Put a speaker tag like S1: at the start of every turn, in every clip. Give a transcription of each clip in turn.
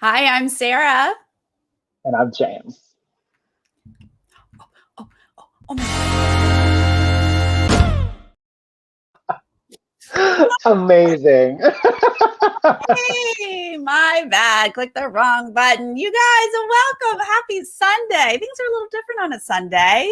S1: Hi, I'm Sarah.
S2: And I'm James.
S1: Oh, oh my
S2: Amazing.
S1: Hey, my bad. Click the wrong button. You guys, welcome. Happy Sunday. Things are a little different on a Sunday,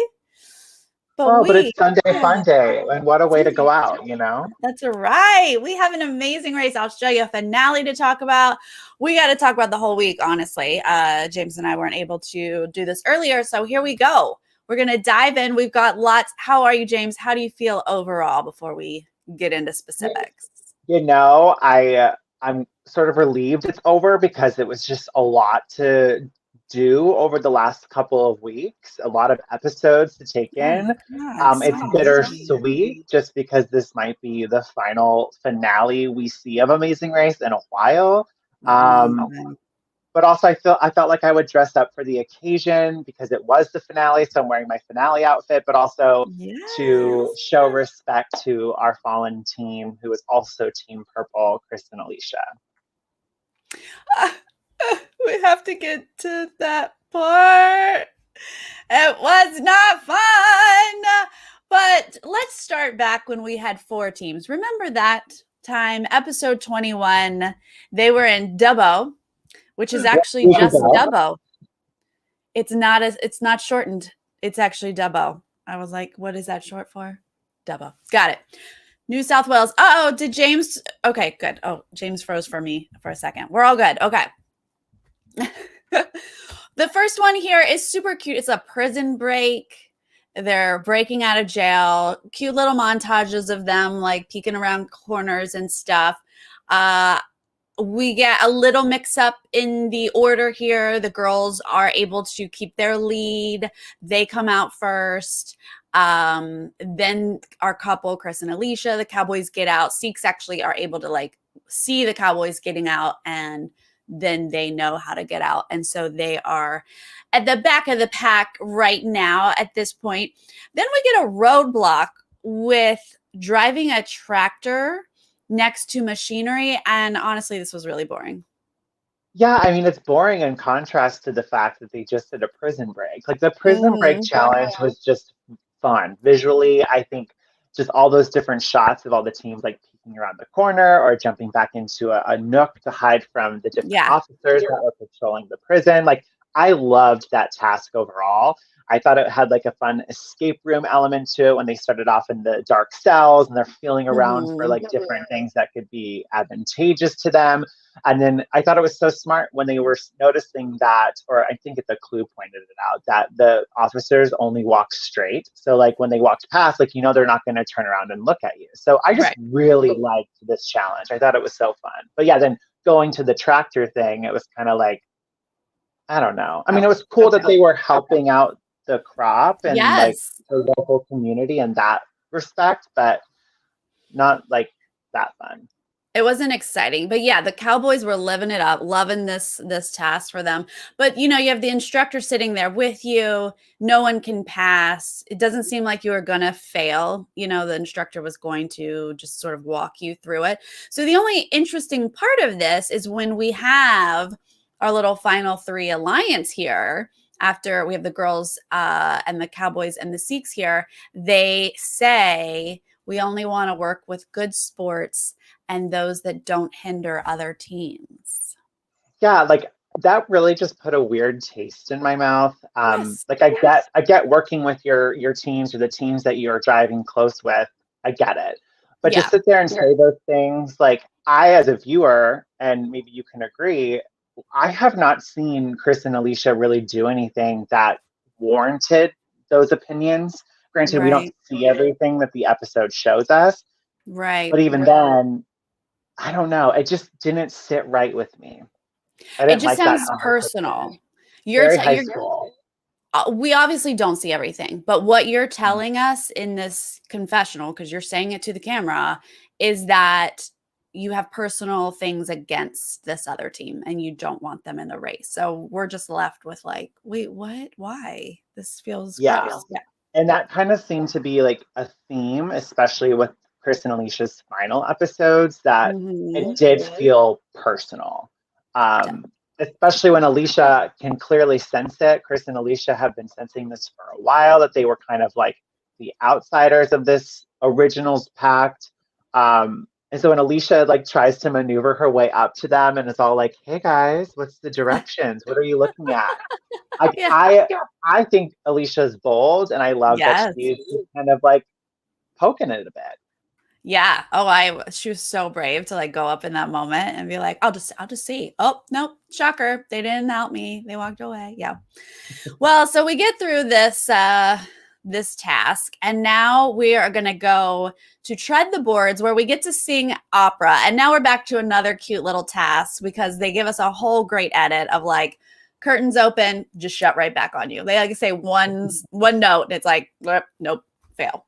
S1: but
S2: Oh, but
S1: we,
S2: it's Sunday
S1: yeah,
S2: fun day. And what a way to go
S1: Sunday.
S2: out, you know?
S1: That's right. We have an amazing race. I'll show you a finale to talk about. We got to talk about the whole week, honestly. James and I weren't able to do this earlier, so here we go. We're going to dive in. We've got lots. How are you, James? How do you feel overall before we get into specifics?
S2: I'm sort of relieved it's over because it was just a lot to do over the last couple of weeks, a lot of episodes to take
S1: Oh
S2: in.
S1: my God, so
S2: It's
S1: busy.
S2: bittersweet just because this might be the final finale we see of Amazing Race in a while.
S1: A long
S2: Um,
S1: time.
S2: but also I felt like I would dress up for the occasion because it was the finale, so I'm wearing my finale outfit, but also to
S1: Yes.
S2: show respect to our fallen team, who is also Team Purple, Chris and Alicia.
S1: We have to get to that part. It was not fun. But let's start back when we had four teams. Remember that time, episode 21? They were in Dubbo, which is actually just Dubbo. It's not shortened. It's actually Dubbo. I was like, what is that short for? Dubbo. Got it. New South Wales. Oh, did James? Okay, good. Oh, James froze for me for a second. We're all good. Okay. The first one here is super cute. It's a prison break. They're breaking out of jail. Cute little montages of them like peeking around corners and stuff. Uh, we get a little mix up in the order here. The girls are able to keep their lead. They come out first. Then our couple, Chris and Alicia, the Cowboys get out. Sikhs actually are able to like see the Cowboys getting out, and then they know how to get out. And so they are at the back of the pack right now at this point. Then we get a roadblock with driving a tractor next to machinery. And honestly, this was really boring.
S2: Yeah, I mean, it's boring in contrast to the fact that they just did a prison break. Like the prison break
S1: Mm-hmm.
S2: challenge was just fun. Visually, I think just all those different shots of all the teams like peeking around the corner or jumping back into a nook to hide from the different
S1: Yeah.
S2: officers that were patrolling the prison. Like I loved that task overall. I thought it had like a fun escape room element to it when they started off in the dark cells and they're feeling around for
S1: Mm-hmm.
S2: like different things that could be advantageous to them. And then I thought it was so smart when they were noticing that, or I think it's a clue pointed it out, that the officers only walk straight. So like when they walked past, like, you know, they're not going to turn around and look at you. So I just
S1: Right.
S2: really liked this challenge. I thought it was so fun. But yeah, then going to the tractor thing, it was kind of like, I don't know. I mean,
S1: Oh,
S2: it was cool that they were helping out the crop and like
S1: yes.
S2: the local community in that respect, but not like that fun.
S1: It wasn't exciting, but yeah, the Cowboys were living it up, loving this task for them. But you know, you have the instructor sitting there with you. No one can pass. It doesn't seem like you are going to fail. You know, the instructor was going to just sort of walk you through it. So the only interesting part of this is when we have our little final three alliance here. After we have the girls and the Cowboys and the Sikhs here, they say we only want to work with good sports and those that don't hinder other teams.
S2: Yeah, like that really just put a weird taste in my mouth.
S1: Yes.
S2: Like I get working with your teams or the teams that you're driving close with. I get it. But to
S1: Yeah.
S2: sit there and say those things, like I as a viewer, and maybe you can agree, I have not seen Chris and Alicia really do anything that warranted those opinions. Granted, we don't
S1: Right.
S2: see everything that the episode shows us,
S1: Right.
S2: but even then, I don't know. It just didn't sit right with me. I
S1: It
S2: didn't
S1: just
S2: like that
S1: sounds
S2: conversation.
S1: personal. You're
S2: Very
S1: t-
S2: high
S1: you're
S2: school.
S1: we obviously don't see everything, but what you're telling us in this confessional, because you're saying it to the camera, is that you have personal things against this other team and you don't want them in the race. So we're just left with like, wait, what? Why? This feels
S2: Yeah.
S1: gross. Yeah.
S2: And that kind of seemed to be like a theme, especially with Chris and Alicia's final episodes, that
S1: Mm-hmm.
S2: it did feel personal. Um, especially when Alicia can clearly sense it. Chris and Alicia have been sensing this for a while, that they were kind of like the outsiders of this originals pact. And so when Alicia like tries to maneuver her way up to them and it's all like, "Hey guys, what's the directions? What are you looking at?" Like
S1: Yeah.
S2: I think Alicia's bold, and I love that
S1: Yes.
S2: she's kind of like poking it a bit.
S1: Yeah. Oh, she was so brave to like go up in that moment and be like, I'll just see. Oh, nope. Shocker. They didn't help me. They walked away. Yeah. Well, so we get through this task, and now we are going to go to tread the boards where we get to sing opera. And now we're back to another cute little task because they give us a whole great edit of like curtains open, just shut right back on you. They like say one note and it's like, nope, fail.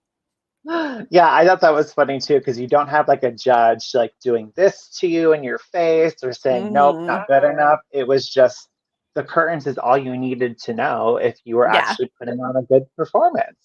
S2: Yeah, I thought that was funny too, because you don't have like a judge like doing this to you in your face or saying, nope, not good enough. It was just the curtains is all you needed to know if you were actually putting on a good performance.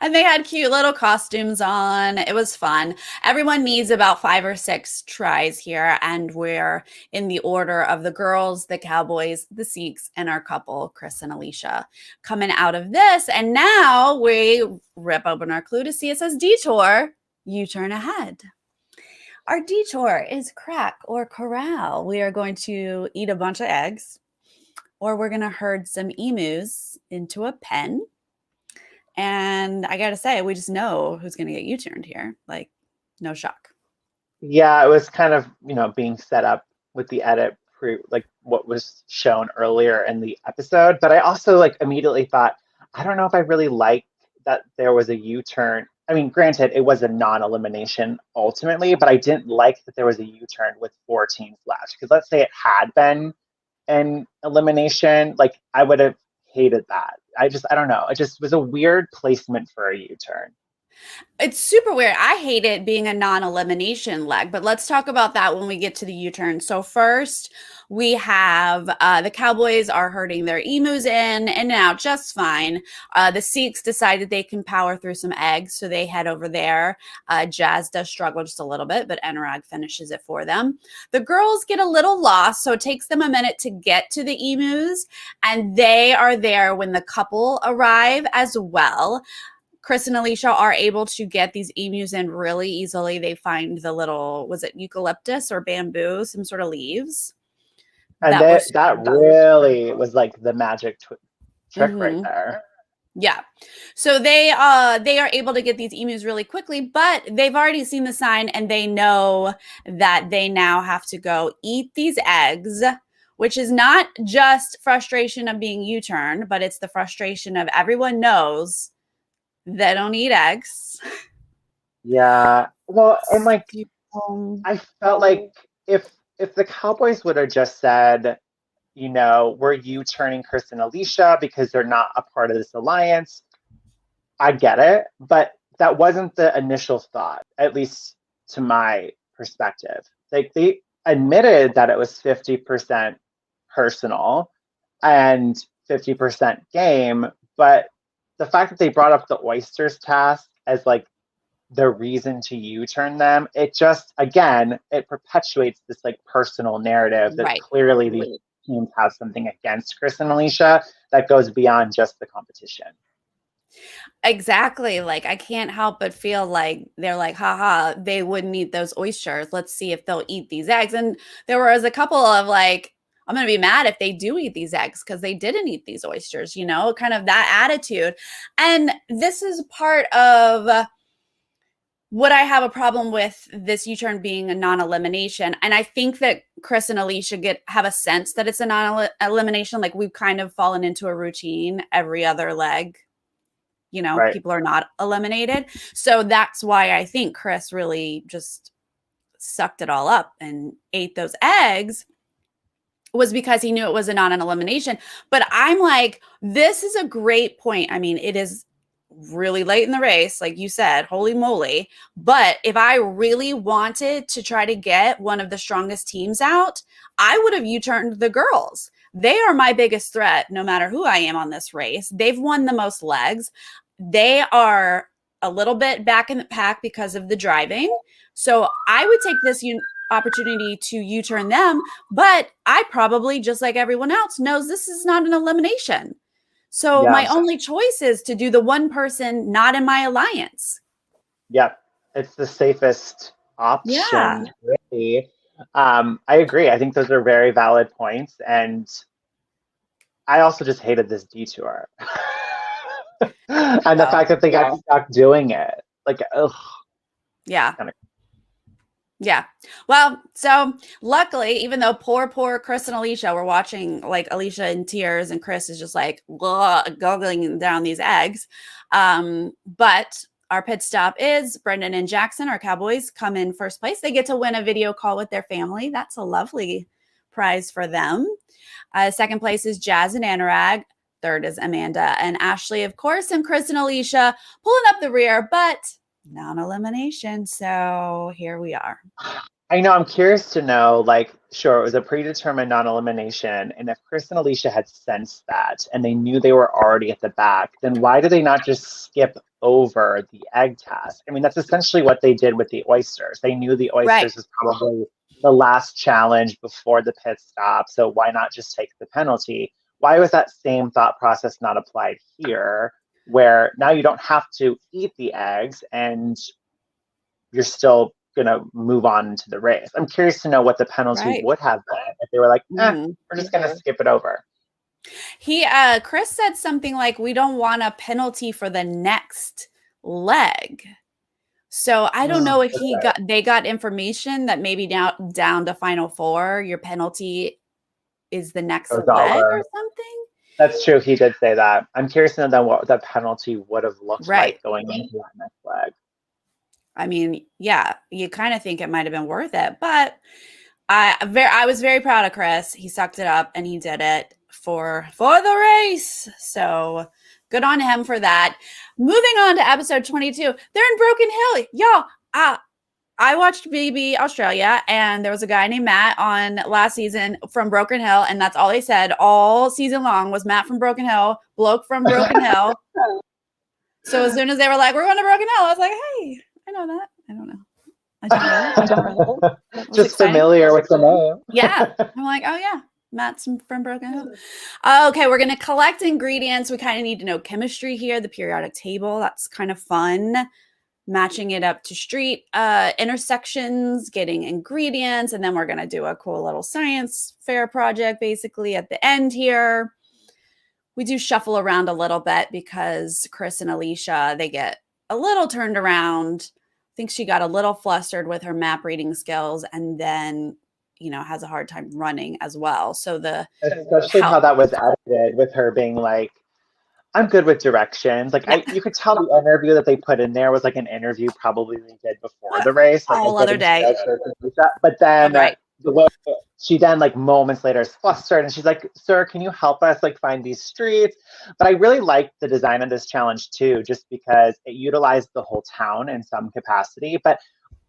S1: And they had cute little costumes on. It was fun. Everyone needs about 5 or 6 tries here. And we're in the order of the girls, the cowboys, the Sikhs, and our couple, Chris and Alicia, coming out of this. And now we rip open our clue to see it says detour, U-turn ahead. Our detour is crack or corral. We are going to eat a bunch of eggs, or we're going to herd some emus into a pen. And I got to say, we just know who's going to get U-turned here. Like, no shock.
S2: Yeah, it was kind of, being set up with the edit like what was shown earlier in the episode. But I also like immediately thought, I don't know if I really like that there was a U-turn. I mean, granted, it was a non-elimination ultimately, but I didn't like that there was a U-turn with 4 teams left. Because let's say it had been an elimination, like I would have hated that. I don't know. It just was a weird placement for a U-turn.
S1: It's super weird. I hate it being a non-elimination leg, but let's talk about that when we get to the U-turn. So first, we have the Cowboys are herding their emus in and out just fine. The Sikhs decided they can power through some eggs, so they head over there. Jazz does struggle just a little bit, but Anurag finishes it for them. The girls get a little lost, so it takes them a minute to get to the emus, and they are there when the couple arrive as well. Chris and Alicia are able to get these emus in really easily. They find the little, was it eucalyptus or bamboo, some sort of leaves.
S2: And that really was like the magic trick right there.
S1: Yeah. So they are able to get these emus really quickly, but they've already seen the sign and they know that they now have to go eat these eggs, which is not just frustration of being U-turned, but it's the frustration of everyone knows they don't eat eggs.
S2: Yeah. Well, and like I felt like if the Cowboys would have just said, we're U-turning Chris and Alicia because they're not a part of this alliance, I get it. But that wasn't the initial thought, at least to my perspective. Like they admitted that it was 50% personal and 50% game, but the fact that they brought up the oysters task as like the reason to U-turn them, it just, again, it perpetuates this like personal narrative that clearly these teams have something against Chris and Alicia that goes beyond just the competition.
S1: Exactly. Like I can't help but feel like they're like, haha, they wouldn't eat those oysters. Let's see if they'll eat these eggs. And there was a couple of like, I'm going to be mad if they do eat these eggs because they didn't eat these oysters, kind of that attitude. And this is part of what I have a problem with this U-turn being a non-elimination. And I think that Chris and Alicia have a sense that it's a non-elimination. Like we've kind of fallen into a routine every other leg. People are not eliminated. So that's why I think Chris really just sucked it all up and ate those eggs, was because he knew it was a non-elimination. But I'm like, this is a great point. I mean, it is really late in the race, like you said, holy moly. But if I really wanted to try to get one of the strongest teams out, I would have U-turned the girls. They are my biggest threat, no matter who I am on this race. They've won the most legs. They are a little bit back in the pack because of the driving. So I would take this opportunity to U-turn them, but I probably, just like everyone else, knows this is not an elimination. So my only choice is to do the one person not in my alliance.
S2: Yep. It's the safest option, really. I agree. I think those are very valid points. And I also just hated this detour. And the fact that they got stuck doing it. Like, ugh.
S1: Yeah. Yeah. Well, so luckily, even though poor Chris and Alicia were watching, like Alicia in tears and Chris is just like goggling down these eggs. But our pit stop is Brendan and Jackson, our Cowboys, come in first place. They get to win a video call with their family. That's a lovely prize for them. Second place is Jazz and Anurag. Third is Amanda and Ashley, of course, and Chris and Alicia pulling up the rear, but non-elimination. So here we are.
S2: I know. I'm curious to know, like, sure, it was a predetermined non-elimination. And if Chris and Alicia had sensed that and they knew they were already at the back, then why did they not just skip over the egg task? I mean, that's essentially what they did with the oysters. They knew the oysters was probably the last challenge before the pit stop. So why not just take the penalty? Why was that same thought process not applied here, where now you don't have to eat the eggs and you're still going to move on to the race? I'm curious to know what the penalty would have been if they were like, we're just going to skip it over.
S1: Chris said something like, we don't want a penalty for the next leg. So I don't know if they got information that maybe down to final four, your penalty is the next leg or something.
S2: That's true. He did say that. I'm curious to know then what the penalty would have looked like going into that next leg.
S1: I mean, yeah, you kind of think it might have been worth it, but I was very proud of Chris. He sucked it up and he did it for the race. So good on him for that. Moving on to episode 22. They're in Broken Hill. Y'all, I watched BB Australia, and there was a guy named Matt on last season from Broken Hill, and that's all they said all season long was Matt from Broken Hill, bloke from Broken Hill. So as soon as they were like, we're going to Broken Hill, I was like, hey, I know that. I don't know. I don't know.
S2: Just exciting. Familiar with the name.
S1: Yeah. I'm like, oh yeah, Matt's from Broken Hill. Okay, we're going to collect ingredients. We kind of need to know chemistry here, the periodic table. That's kind of fun. Matching it up to street intersections, getting ingredients, and then we're going to do a cool little science fair project basically at the end here. We do shuffle around a little bit because Chris and Alicia, they get a little turned around. I think she got a little flustered with her map reading skills and then, has a hard time running as well. So
S2: especially how that was edited with her being like, I'm good with directions. Like you could tell the interview that they put in there was like an interview probably they did before the race. Like
S1: whole other day.
S2: But then the way she then like moments later is flustered and she's like, sir, can you help us like find these streets? But I really liked the design of this challenge too, just because it utilized the whole town in some capacity. But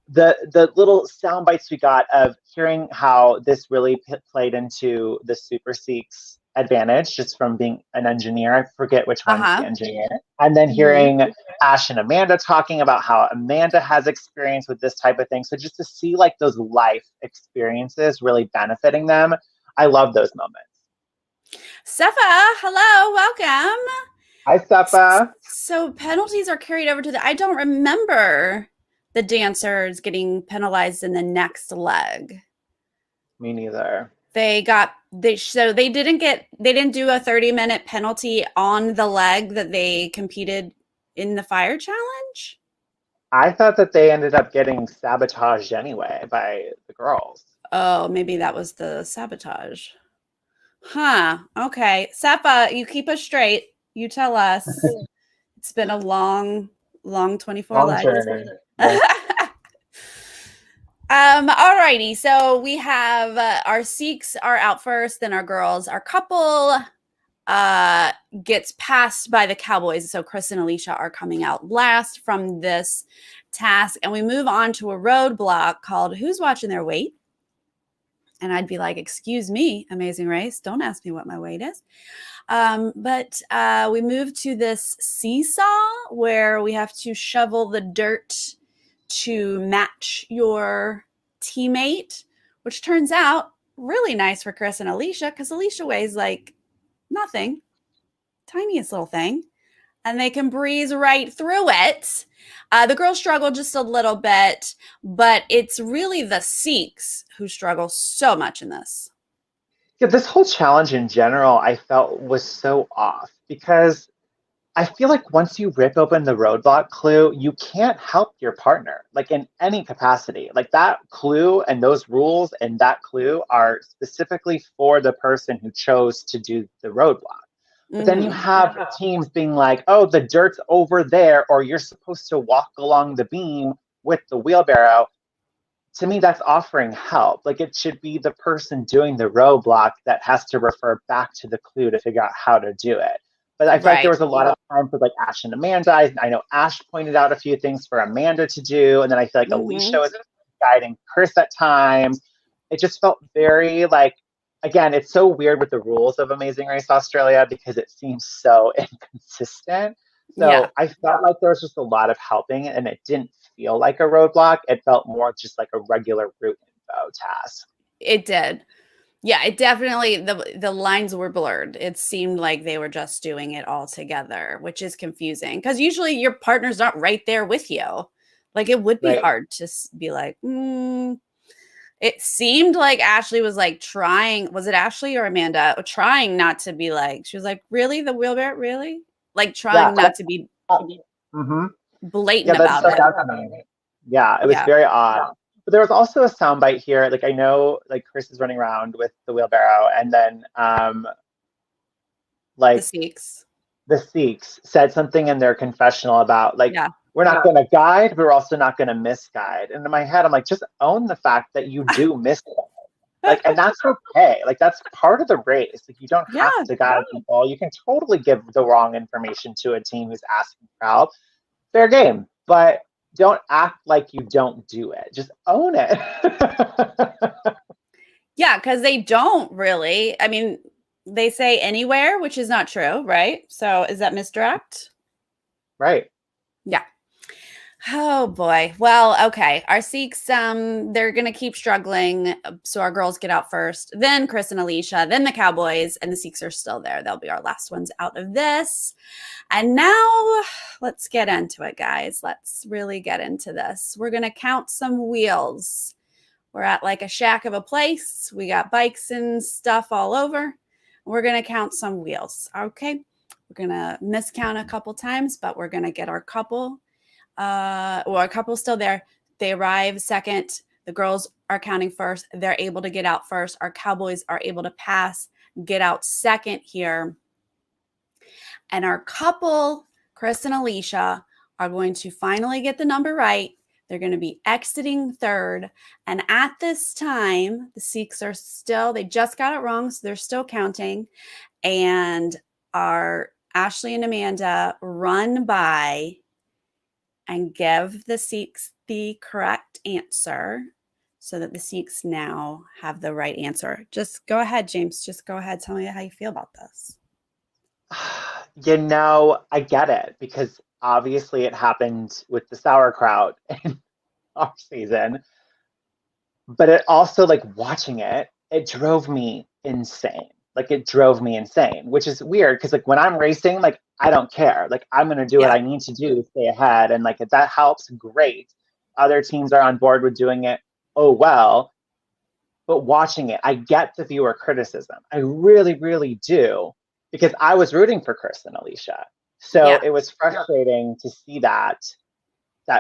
S2: the little sound bites we got of hearing how this really played into the Super Seek's advantage just from being an engineer. I forget which one's the engineer. And then hearing Ash and Amanda talking about how Amanda has experience with this type of thing. So just to see like those life experiences really benefiting them, I love those moments.
S1: Sefa, hello, welcome.
S2: Hi, Sefa.
S1: So penalties are carried over to I don't remember the dancers getting penalized in the next leg.
S2: Me neither.
S1: They didn't do a 30-minute penalty on the leg that they competed in the fire challenge.
S2: I thought that they ended up getting sabotaged anyway by the girls.
S1: Oh, maybe that was the sabotage. Huh. Okay. Sefa, you keep us straight. You tell us. It's been a long 24 legs. Alrighty, so we have our Sikhs are out first, then our girls, our couple gets passed by the Cowboys. So Chris and Alicia are coming out last from this task, and we move on to a roadblock called Who's Watching Their Weight? And I'd be like, excuse me, Amazing Race, don't ask me what my weight is. But we move to this seesaw where we have to shovel the dirt to match your teammate, which turns out really nice for Chris and Alicia because Alicia weighs like nothing, tiniest little thing, and they can breeze right through it. The girls struggle just a little bit, but it's really the Sikhs who struggle so much in this.
S2: Yeah, this whole challenge in general, I felt was so off because I feel like once you rip open the roadblock clue, you can't help your partner, like in any capacity. Like that clue and those rules and that clue are specifically for the person who chose to do the roadblock. But then you have teams being like, oh, the dirt's over there, or you're supposed to walk along the beam with the wheelbarrow. To me, that's offering help. Like it should be the person doing the roadblock that has to refer back to the clue to figure out how to do it. But I feel like there was a lot of time for like Ash and Amanda. I know Ash pointed out a few things for Amanda to do. And then I feel like Alicia was guiding Chris at times. It just felt very like, again, it's so weird with the rules of Amazing Race Australia because it seems so inconsistent. So I felt like there was just a lot of helping and it didn't feel like a roadblock. It felt more just like a regular route info task.
S1: It did. Yeah, it definitely, the lines were blurred. It seemed like they were just doing it all together, which is confusing because usually your partner's not right there with you. Like it would be hard to be like, It seemed like Ashley was like trying, was it Ashley or Amanda? Trying not to be like, she was like, really? The wheelbarrow? Really? Like trying not to be blatant about it.
S2: Yeah, it was very odd. But there was also a soundbite here. Like I know like Chris is running around with the wheelbarrow and then like the Sikhs said something in their confessional about like we're not going to guide, but we're also not going to misguide. And in my head, I'm like, just own the fact that you do misguide. Like, and that's okay. Like, that's part of the race. Like, you don't have to guide people. You can totally give the wrong information to a team who's asking for help. Fair game. But don't act like you don't do it. Just own it.
S1: Yeah, because they don't really. I mean, they say anywhere, which is not true, right? So is that misdirect?
S2: Right.
S1: Yeah. Oh boy. Well, okay. Our Sikhs, they're gonna keep struggling. So our girls get out first, then Chris and Alicia, then the Cowboys, and the Sikhs are still there. They'll be our last ones out of this. And now let's get into it, guys. Let's really get into this. We're gonna count some wheels. We're at like a shack of a place. We got bikes and stuff all over. We're gonna count some wheels. Okay. We're gonna miscount a couple times, but we're gonna get our couple. A couple still there. They arrive second. The girls are counting first. They're able to get out first. Our Cowboys are able to pass, get out second here. And our couple, Chris and Alicia, are going to finally get the number right. They're going to be exiting third. And at this time, the Sikhs are still, they just got it wrong, so they're still counting. And our Ashley and Amanda run by and give the Sikhs the correct answer so that the Sikhs now have the right answer. Just go ahead, James. Just go ahead. Tell me how you feel about this.
S2: You know, I get it because obviously it happened with the sauerkraut in our season. But it also, like, watching it, it drove me insane. Like, it drove me insane, which is weird because, like, when I'm racing, like, I don't care. Like, I'm going to do what I need to do to stay ahead. And, like, if that helps, great. Other teams are on board with doing it. Oh, well. But watching it, I get the viewer criticism. I really, really do. Because I was rooting for Chris and Alicia. So it was frustrating to see that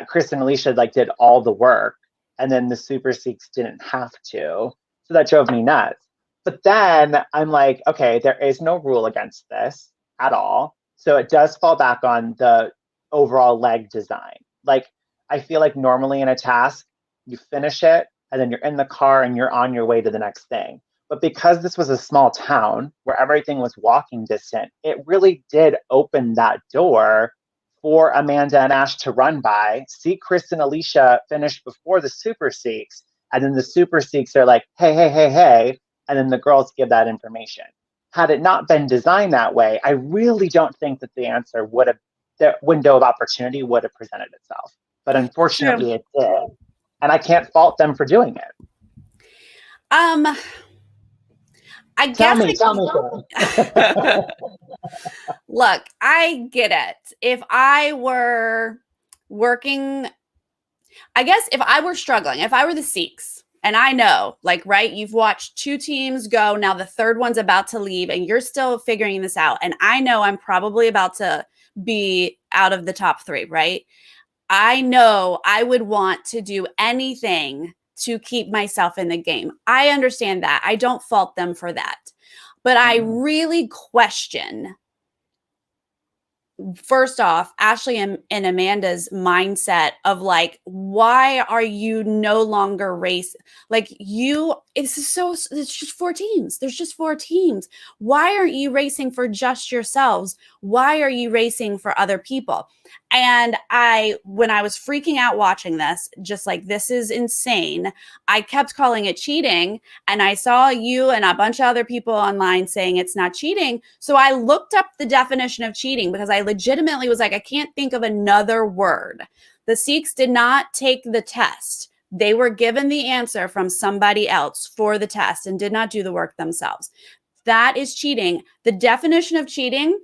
S2: Chris and Alicia, like, did all the work. And then the Super Sikhs didn't have to. So that drove me nuts. But then I'm like, okay, there is no rule against this at all. So it does fall back on the overall leg design. Like, I feel like normally in a task, you finish it and then you're in the car and you're on your way to the next thing. But because this was a small town where everything was walking distant, it really did open that door for Amanda and Ash to run by, see Chris and Alicia finish before the Super Sikhs, and then the Super Sikhs are like, hey, hey, hey, hey, and then the girls give that information. Had it not been designed that way, I really don't think that the answer would have, the window of opportunity would have presented itself. But unfortunately, it did. and I can't fault them for doing it.
S1: Um, I
S2: Tell
S1: guess
S2: me, tell me.
S1: look, I get it. If I were working, I guess if I were struggling, if I were the Sikhs, and I know, like, right, you've watched two teams go, now the third one's about to leave, and you're still figuring this out. And I know I'm probably about to be out of the top three, right? I know I would want to do anything to keep myself in the game. I understand that. I don't fault them for that. But I really question, first off, Ashley and Amanda's mindset of like, why are you no longer race? Like it's just four teams. There's just four teams. Why aren't you racing for just yourselves? Why are you racing for other people? And when I was freaking out watching this, just like, this is insane, I kept calling it cheating. And I saw you and a bunch of other people online saying it's not cheating. So I looked up the definition of cheating because I legitimately was like, I can't think of another word. The Sikhs did not take the test. They were given the answer from somebody else for the test and did not do the work themselves. That is cheating. The definition of cheating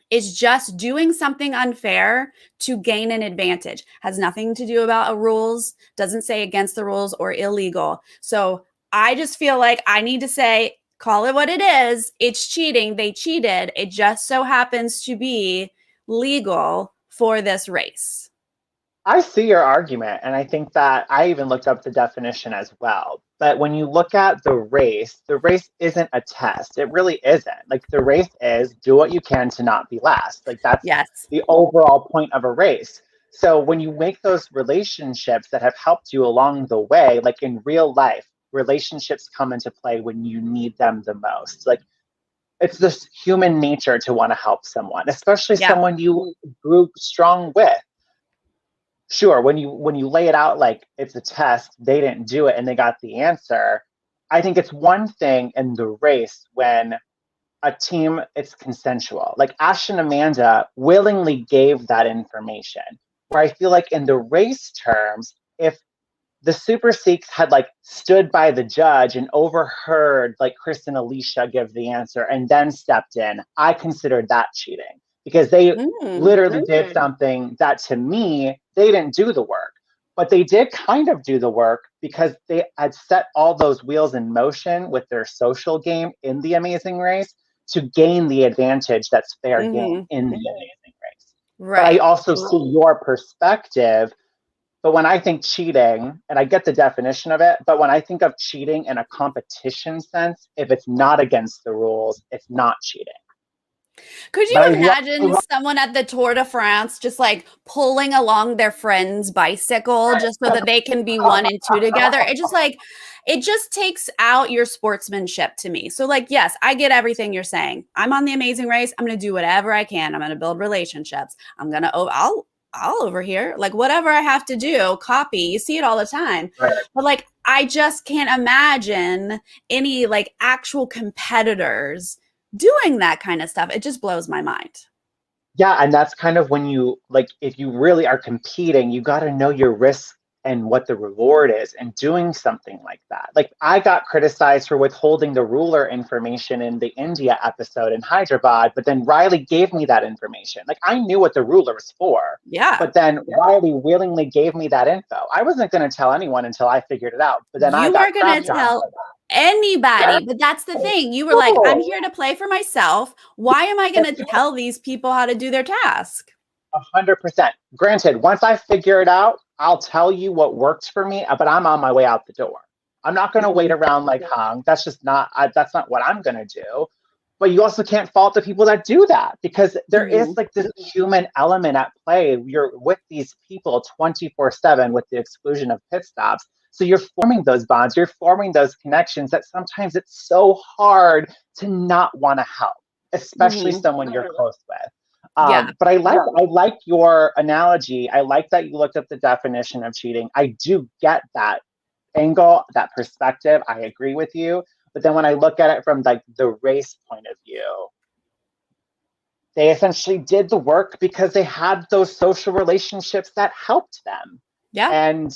S1: is just doing something unfair to gain an advantage. Has nothing to do about rules, doesn't say against the rules or illegal. So I just feel like I need to say, call it what it is. It's cheating. They cheated. It just so happens to be legal for this race.
S2: I see your argument, and I think that I even looked up the definition as well. But when you look at the race isn't a test. It really isn't. Like, the race is do what you can to not be last. Like, that's
S1: Yes.
S2: the overall point of a race. So when you make those relationships that have helped you along the way, like in real life, relationships come into play when you need them the most. Like, it's this human nature to want to help someone, especially
S1: Yeah.
S2: someone you grew strong with. Sure, when you lay it out like it's a test, they didn't do it and they got the answer. I think it's one thing in the race when a team, it's consensual. Like Ash and Amanda willingly gave that information. Where I feel like in the race terms, if the Super Sikhs had like stood by the judge and overheard like Chris and Alicia give the answer and then stepped in, I considered that cheating because they literally did something that to me, they didn't do the work. But they did kind of do the work because they had set all those wheels in motion with their social game in the Amazing Race to gain the advantage that's fair game in the Amazing Race.
S1: Right.
S2: But I also see your perspective. But when I think cheating, and I get the definition of it, but when I think of cheating in a competition sense, if it's not against the rules, it's not cheating.
S1: Could you imagine someone at the Tour de France just like pulling along their friend's bicycle just so that they can be 1 and 2 together? It just takes out your sportsmanship to me. So like, yes, I get everything you're saying. I'm on the Amazing Race. I'm going to do whatever I can. I'm going to build relationships. I'll over here, like whatever I have to do, copy. You see it all the time.
S2: Right.
S1: But like, I just can't imagine any like actual competitors doing that kind of stuff. It just blows my mind.
S2: Yeah, and that's kind of when you like, if you really are competing, you got to know your risk and what the reward is and doing something like that. Like, I got criticized for withholding the ruler information in the India episode in Hyderabad, but then Riley gave me that information. Like, I knew what the ruler was for.
S1: Yeah.
S2: But then Riley willingly gave me that info. I wasn't going to tell anyone until I figured it out. But then
S1: you weren't going to tell anybody, but that's the thing. You were like, I'm here to play for myself. Why am I going to tell these people how to do their task?
S2: 100%. Granted, once I figure it out, I'll tell you what works for me, but I'm on my way out the door. I'm not going to wait around like hung. That's just not, that's not what I'm going to do. But you also can't fault the people that do that because there is like this human element at play. You're with these people 24/7 with the exclusion of pit stops. So you're forming those bonds, you're forming those connections that sometimes it's so hard to not want to help, especially someone you're close with. But I like your analogy. I like that you looked up the definition of cheating. I do get that angle, that perspective. I agree with you. But then when I look at it from like the race point of view, they essentially did the work because they had those social relationships that helped them.
S1: Yeah.
S2: And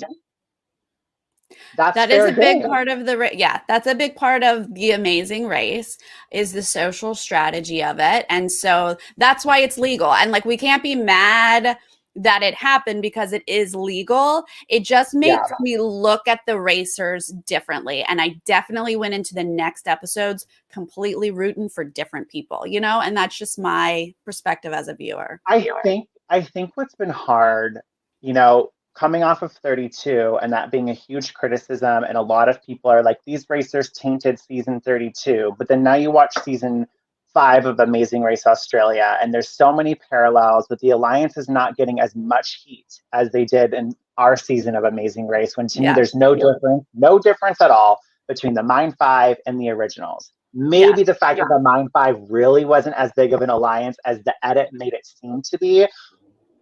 S2: That's
S1: That is
S2: fair
S1: a big
S2: game.
S1: part of yeah, that's a big part of the Amazing Race is the social strategy of it. And so that's why it's legal. And like we can't be mad that it happened because it is legal. It just
S2: Yeah.
S1: makes me look at the racers differently. And I definitely went into the next episodes completely rooting for different people, you know, and that's just my perspective as a viewer.
S2: I think what's been hard, you know, coming off of 32 and that being a huge criticism, and a lot of people are like, these racers tainted season 32. But then now you watch season 5 of Amazing Race Australia, and there's so many parallels, but the Alliance is not getting as much heat as they did in our season of Amazing Race, when to me
S1: Yeah.
S2: there's no difference at all between the Mine 5 and the originals. Maybe the fact that the Mine 5 really wasn't as big of an alliance as the edit made it seem to be.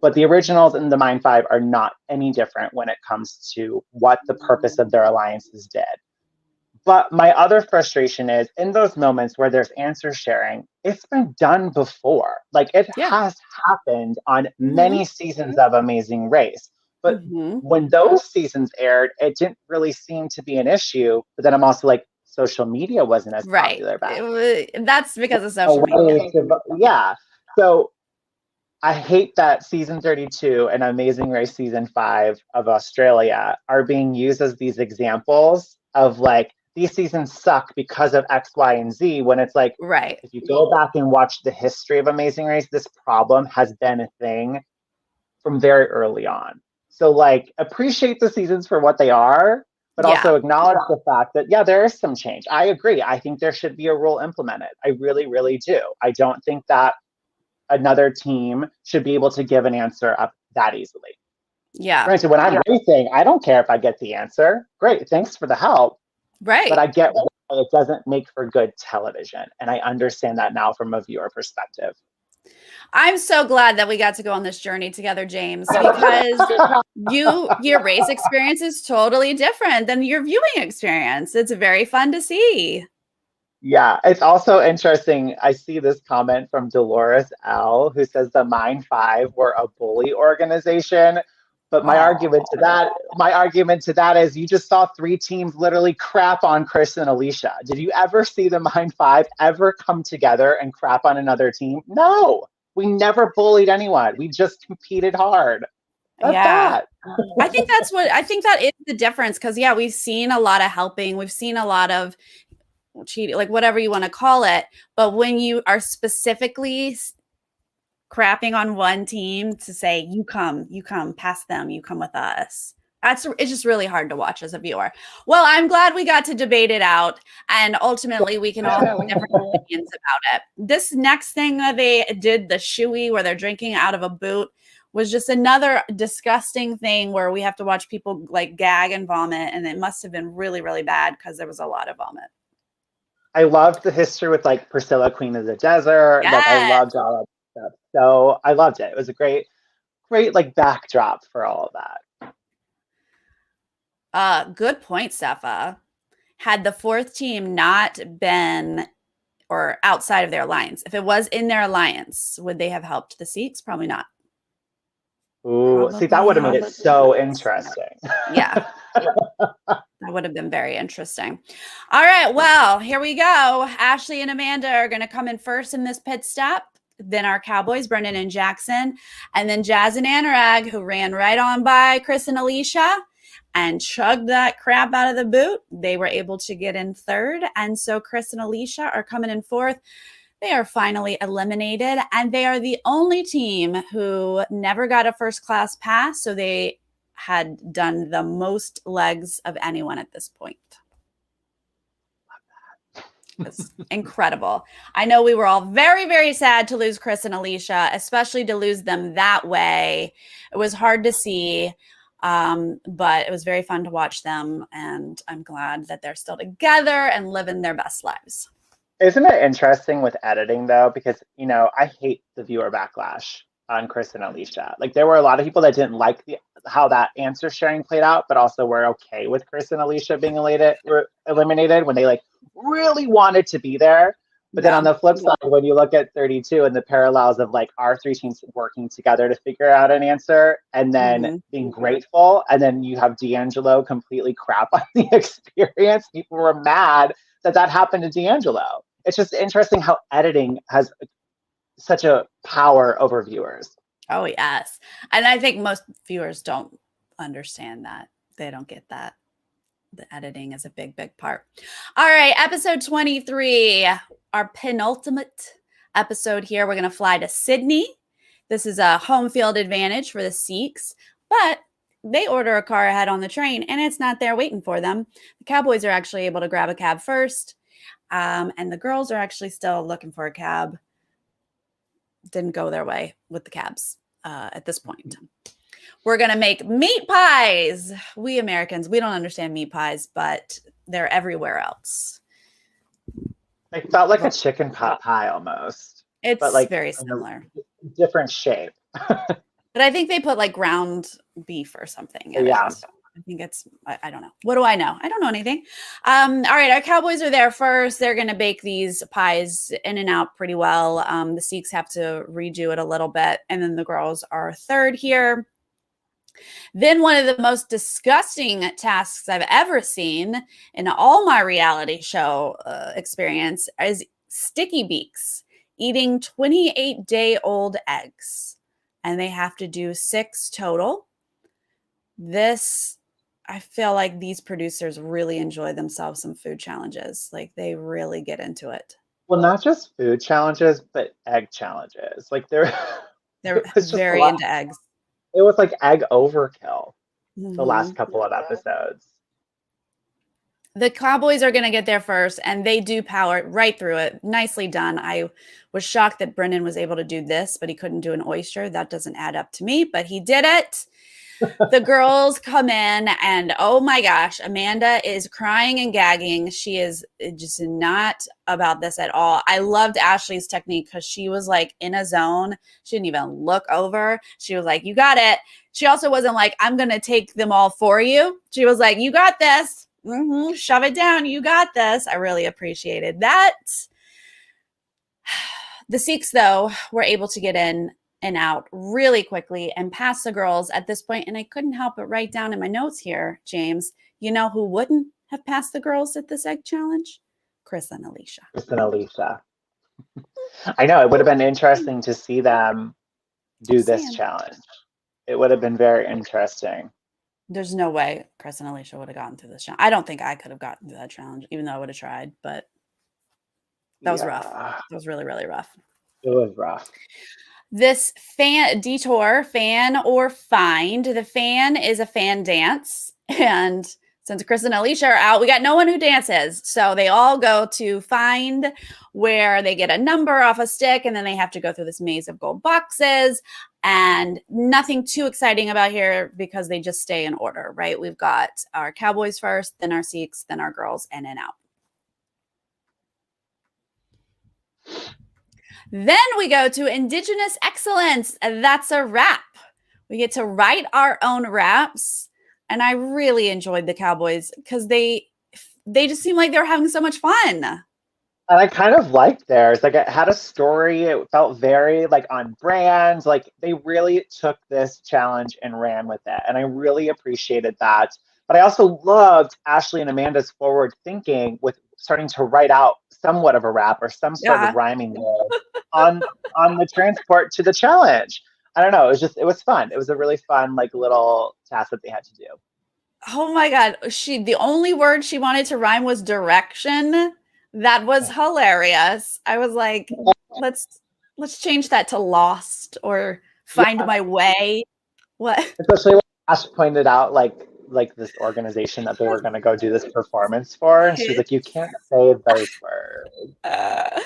S2: But the originals and the Mine 5 are not any different when it comes to what the purpose of their alliances did. But my other frustration is in those moments where there's answer sharing, it's been done before. Like it has happened on many seasons of Amazing Race. But when those seasons aired, it didn't really seem to be an issue. But then I'm also like, social media wasn't as popular back.
S1: That's because of social media.
S2: Yeah. So I hate that season 32 and Amazing Race season 5 of Australia are being used as these examples of like, these seasons suck because of X, Y, and Z, when it's like, if you go back and watch the history of Amazing Race, this problem has been a thing from very early on. So like, appreciate the seasons for what they are, but also acknowledge the fact that, yeah, there is some change. I agree. I think there should be a rule implemented. I really, really do. I don't think that another team should be able to give an answer up that easily.
S1: Yeah.
S2: Granted, when I'm racing, I don't care if I get the answer. Great, thanks for the help.
S1: Right.
S2: But I get why it doesn't make for good television. And I understand that now from a viewer perspective.
S1: I'm so glad that we got to go on this journey together, James, because your race experience is totally different than your viewing experience. It's very fun to see.
S2: Yeah, it's also interesting. I see this comment from Dolores L, who says the Mine 5 were a bully organization. But my argument to that is you just saw 3 teams literally crap on Chris and Alicia. Did you ever see the Mine 5 ever come together and crap on another team? No, we never bullied anyone. We just competed hard. That's that.
S1: I think that is the difference, because we've seen a lot of helping. We've seen a lot of cheating, like whatever you want to call it. But when you are specifically crapping on one team to say, you come past them, you come with us. It's just really hard to watch as a viewer. Well, I'm glad we got to debate it out, and ultimately we can all have different opinions about it. This next thing that they did, the shoey where they're drinking out of a boot, was just another disgusting thing where we have to watch people like gag and vomit, and it must have been really, really bad because there was a lot of vomit.
S2: I loved the history with like Priscilla, Queen of the Desert. Like I loved all that stuff. So I loved it. It was a great like backdrop for all of
S1: that. Good point, Stefa. Had the 4th team not been or outside of their alliance, if it was in their alliance, would they have helped the Sikhs? Probably not.
S2: Ooh, see, that would have made it so interesting.
S1: Yeah. That would have been very interesting. All right. Well, here we go. Ashley and Amanda are going to come in first in this pit stop. Then our Cowboys, Brendan and Jackson. And then Jazz and Anurag, who ran right on by Chris and Alicia and chugged that crap out of the boot. They were able to get in 3rd. And so Chris and Alicia are coming in 4th. They are finally eliminated, and they are the only team who never got a first class pass. So they had done the most legs of anyone at this point. It's incredible. I know we were all very, very sad to lose Chris and Alicia, especially to lose them that way. It was hard to see, but it was very fun to watch them, and I'm glad that they're still together and living their best lives.
S2: Isn't it interesting with editing though? Because, you know, I hate the viewer backlash on Chris and Alicia. Like there were a lot of people that didn't like how that answer sharing played out, but also were okay with Chris and Alicia being eliminated when they like really wanted to be there. But then on
S1: No.
S2: the flip side, when you look at 32 and the parallels of like our three teams working together to figure out an answer and then being grateful, and then you have D'Angelo completely crap on the experience. People were mad that that happened to D'Angelo. It's just interesting how editing has such a power over viewers.
S1: Oh, yes. And I think most viewers don't understand that. They don't get that. The editing is a big, big part. All right, episode 23, our penultimate episode here. We're going to fly to Sydney. This is a home field advantage for the Sikhs, but they order a car ahead on the train and it's not there waiting for them. The Cowboys are actually able to grab a cab first, and the girls are actually still looking for a cab. Didn't go their way with the cabs at this point. We're going to make meat pies. We Americans, we don't understand meat pies, but they're everywhere else.
S2: It felt like a chicken pot pie almost.
S1: It's
S2: but like
S1: very similar.
S2: Different shape.
S1: But I think they put like ground beef or something in
S2: Yeah.
S1: it. So I think it's, I don't know. What do I know? I don't know anything. All right, our Cowboys are there first. They're going to bake these pies in and out pretty well. The Sikhs have to redo it a little bit. And then the girls are third here. Then one of the most disgusting tasks I've ever seen in all my reality show experience is Sticky Beaks eating 28-day-old eggs. And they have to do 6 total. I feel like these producers really enjoy themselves some food challenges. Like they really get into it.
S2: Well, not just food challenges, but egg challenges. Like they're
S1: very into eggs.
S2: It was like egg overkill the last couple of episodes.
S1: The Cowboys are going to get there first, and they do power right through it. Nicely done. I was shocked that Brendan was able to do this, but he couldn't do an oyster. That doesn't add up to me, but he did it. The girls come in, and oh my gosh, Amanda is crying and gagging. She is just not about this at all. I loved Ashley's technique because she was like in a zone. She didn't even look over. She was like, you got it. She also wasn't like, I'm going to take them all for you. She was like, you got this. Shove it down. You got this. I really appreciated that. The Sikhs, though, were able to get in and out really quickly and pass the girls at this point. And I couldn't help but write down in my notes here, James, you know who wouldn't have passed the girls at this egg challenge? Chris and Alicia.
S2: I know. It would have been interesting to see them do this challenge. It would have been very interesting.
S1: There's no way Chris and Alicia would have gotten through this challenge. I don't think I could have gotten through that challenge, even though I would have tried, but that was rough. That was really, really rough.
S2: It was rough.
S1: This detour, fan or find. The fan is a fan dance. And since Chris and Alicia are out, we got no one who dances. So they all go to find, where they get a number off a stick, and then they have to go through this maze of gold boxes. And nothing too exciting about here because they just stay in order, right? We've got our Cowboys first, then our Sikhs, then our girls, in and out. Then we go to Indigenous Excellence. That's a wrap. We get to write our own raps. And I really enjoyed the Cowboys because they just seem like they were having so much fun.
S2: And I kind of liked theirs. Like it had a story. It felt very like on brand. Like they really took this challenge and ran with it. And I really appreciated that. But I also loved Ashley and Amanda's forward thinking with starting to write out somewhat of a rap or some sort of rhyming word on the transport to the challenge. I don't know. It was fun. It was a really fun, like little task that they had to do.
S1: Oh my God. The only word she wanted to rhyme was direction. That was hilarious. I was like, let's change that to lost or find my way. What?
S2: Especially when Ash pointed out like this organization that they were going to go do this performance for. And she's like, you can't say those words.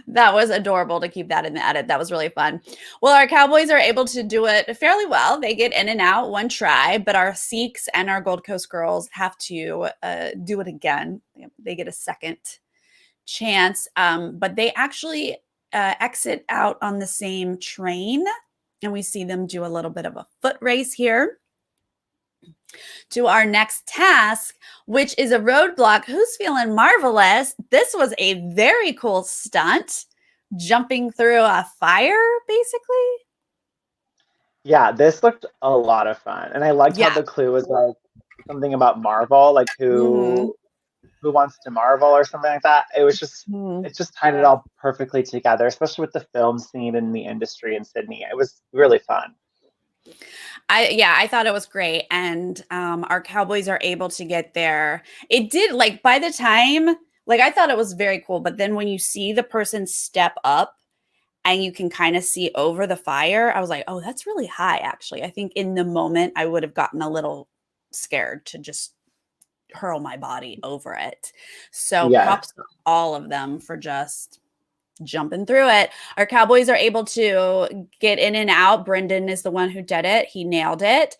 S1: That was adorable to keep that in the edit. That was really fun. Well, our Cowboys are able to do it fairly well. They get in and out one try, but our Sikhs and our Gold Coast girls have to do it again. They get a second chance, but they actually exit out on the same train, and we see them do a little bit of a foot race here. to our next task, which is a roadblock. Who's feeling marvelous? This was a very cool stunt, jumping through a fire, basically.
S2: Yeah, this looked a lot of fun. And I liked how
S1: Yeah.
S2: the clue was like something about Marvel, like
S1: Mm-hmm.
S2: who wants to Marvel or something like that. It was just
S1: Mm-hmm.
S2: it just tied it all perfectly together, especially with the film scene in the industry in Sydney. It was really fun.
S1: I thought it was great, and our Cowboys are able to get there. It did, like, by the time, like, I thought it was very cool, but then when you see the person step up and you can kind of see over the fire, I was like, oh, that's really high. Actually, I think in the moment I would have gotten a little scared to just hurl my body over it. So
S2: Yeah.
S1: props to all of them for just jumping through it. Our Cowboys are able to get in and out. Brendan is the one who did it. He nailed it.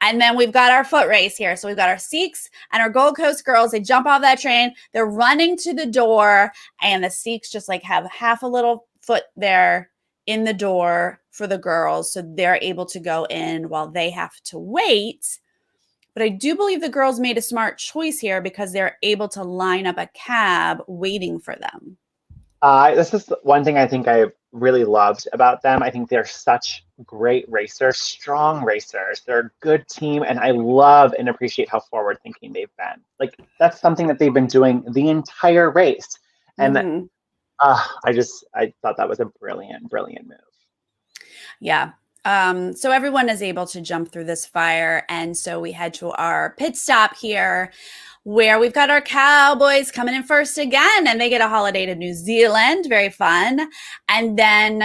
S1: And then we've got our foot race here. So we've got our Sikhs and our Gold Coast girls. They jump off that train. They're running to the door. And the Sikhs just like have half a little foot there in the door for the girls. So they're able to go in while they have to wait. But I do believe the girls made a smart choice here because they're able to line up a cab waiting for them.
S2: This is one thing I think I really loved about them. I think they're such great racers, strong racers. They're a good team, and I love and appreciate how forward thinking they've been. Like that's something that they've been doing the entire race, and
S1: Mm-hmm.
S2: I thought that was a brilliant move.
S1: Yeah. So everyone is able to jump through this fire. And so we head to our pit stop here where we've got our Cowboys coming in first again, and they get a holiday to New Zealand. Very fun. And then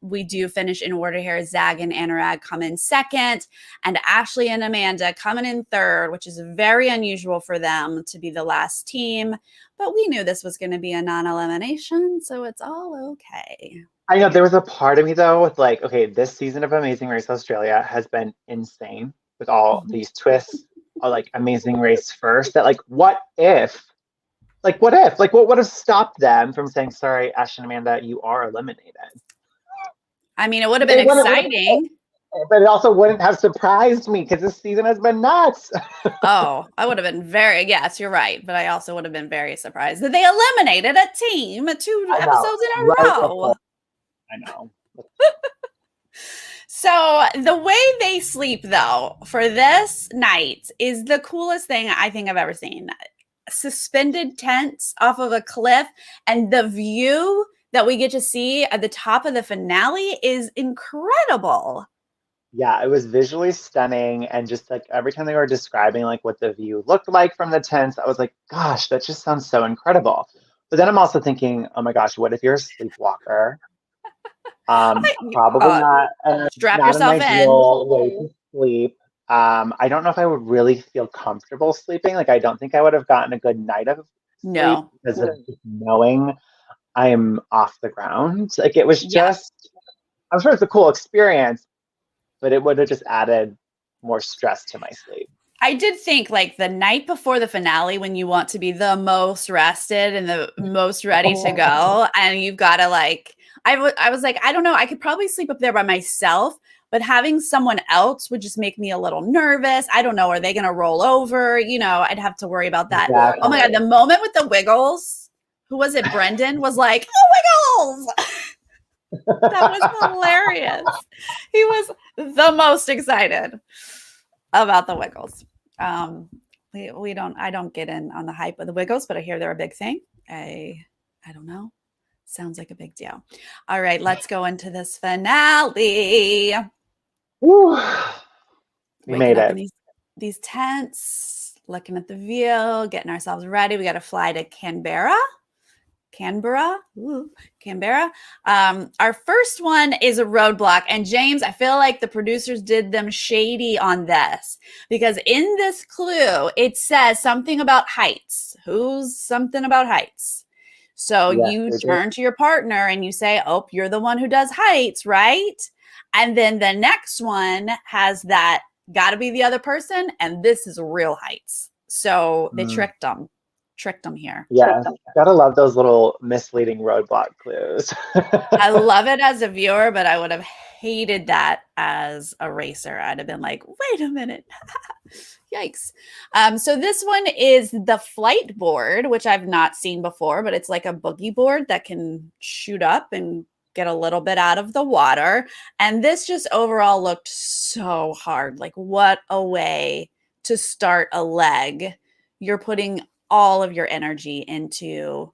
S1: we do finish in order here. Zag and Anurag come in second, and Ashley and Amanda coming in third, which is very unusual for them to be the last team. But we knew this was going to be a non-elimination, so it's all okay.
S2: I know there was a part of me though with like, okay, this season of Amazing Race Australia has been insane with all these twists. Like Amazing Race first, that like, what would have stopped them from saying, sorry, Ash and Amanda, you are eliminated?
S1: I mean, it would have been exciting.
S2: But it also wouldn't have surprised me because this season has been nuts.
S1: Oh, I would have been yes, you're right. But I also would have been very surprised that they eliminated a team 2 episodes in a row.
S2: I know.
S1: So the way they sleep, though, for this night is the coolest thing I think I've ever seen. Suspended tents off of a cliff, and the view that we get to see at the top of the finale is incredible.
S2: Yeah, it was visually stunning, and just like every time they were describing like what the view looked like from the tents, I was like, gosh, that just sounds so incredible. But then I'm also thinking, oh my gosh, what if you're a sleepwalker? Probably
S1: strap
S2: not an
S1: yourself
S2: ideal way to sleep. I don't know if I would really feel comfortable sleeping. Like I don't think I would have gotten a good night of sleep because of just knowing I'm off the ground. Like it was just, I'm sure it's a cool experience, but it would have just added more stress to my sleep.
S1: I did think like the night before the finale when you want to be the most rested and the most ready to go, and you've got to like, I was like, I don't know, I could probably sleep up there by myself, but having someone else would just make me a little nervous. I don't know, are they going to roll over? You know, I'd have to worry about that.
S2: Exactly.
S1: Oh my God, the moment with the Wiggles, who was it? Brendan was like, oh, Wiggles. That was hilarious. He was the most excited about the Wiggles. I don't get in on the hype of the Wiggles, but I hear they're a big thing. I don't know. Sounds like a big deal. All right, let's go into this finale.
S2: Woo. We made it.
S1: In these tents, looking at the view, getting ourselves ready. We got to fly to Canberra. Our first one is a roadblock. And James, I feel like the producers did them shady on this because in this clue, it says something about heights. Who's something about heights? So you turn to your partner and you say, oh, you're the one who does heights, right? And then the next one has that got to be the other person. And this is real heights. So they tricked them here.
S2: Yeah, gotta love those little misleading roadblock clues.
S1: I love it as a viewer, but I would have hated that as a racer. I'd have been like, wait a minute. Yikes. So this one is the flight board, which I've not seen before, but it's like a boogie board that can shoot up and get a little bit out of the water. And this just overall looked so hard. Like, what a way to start a leg. You're putting all of your energy into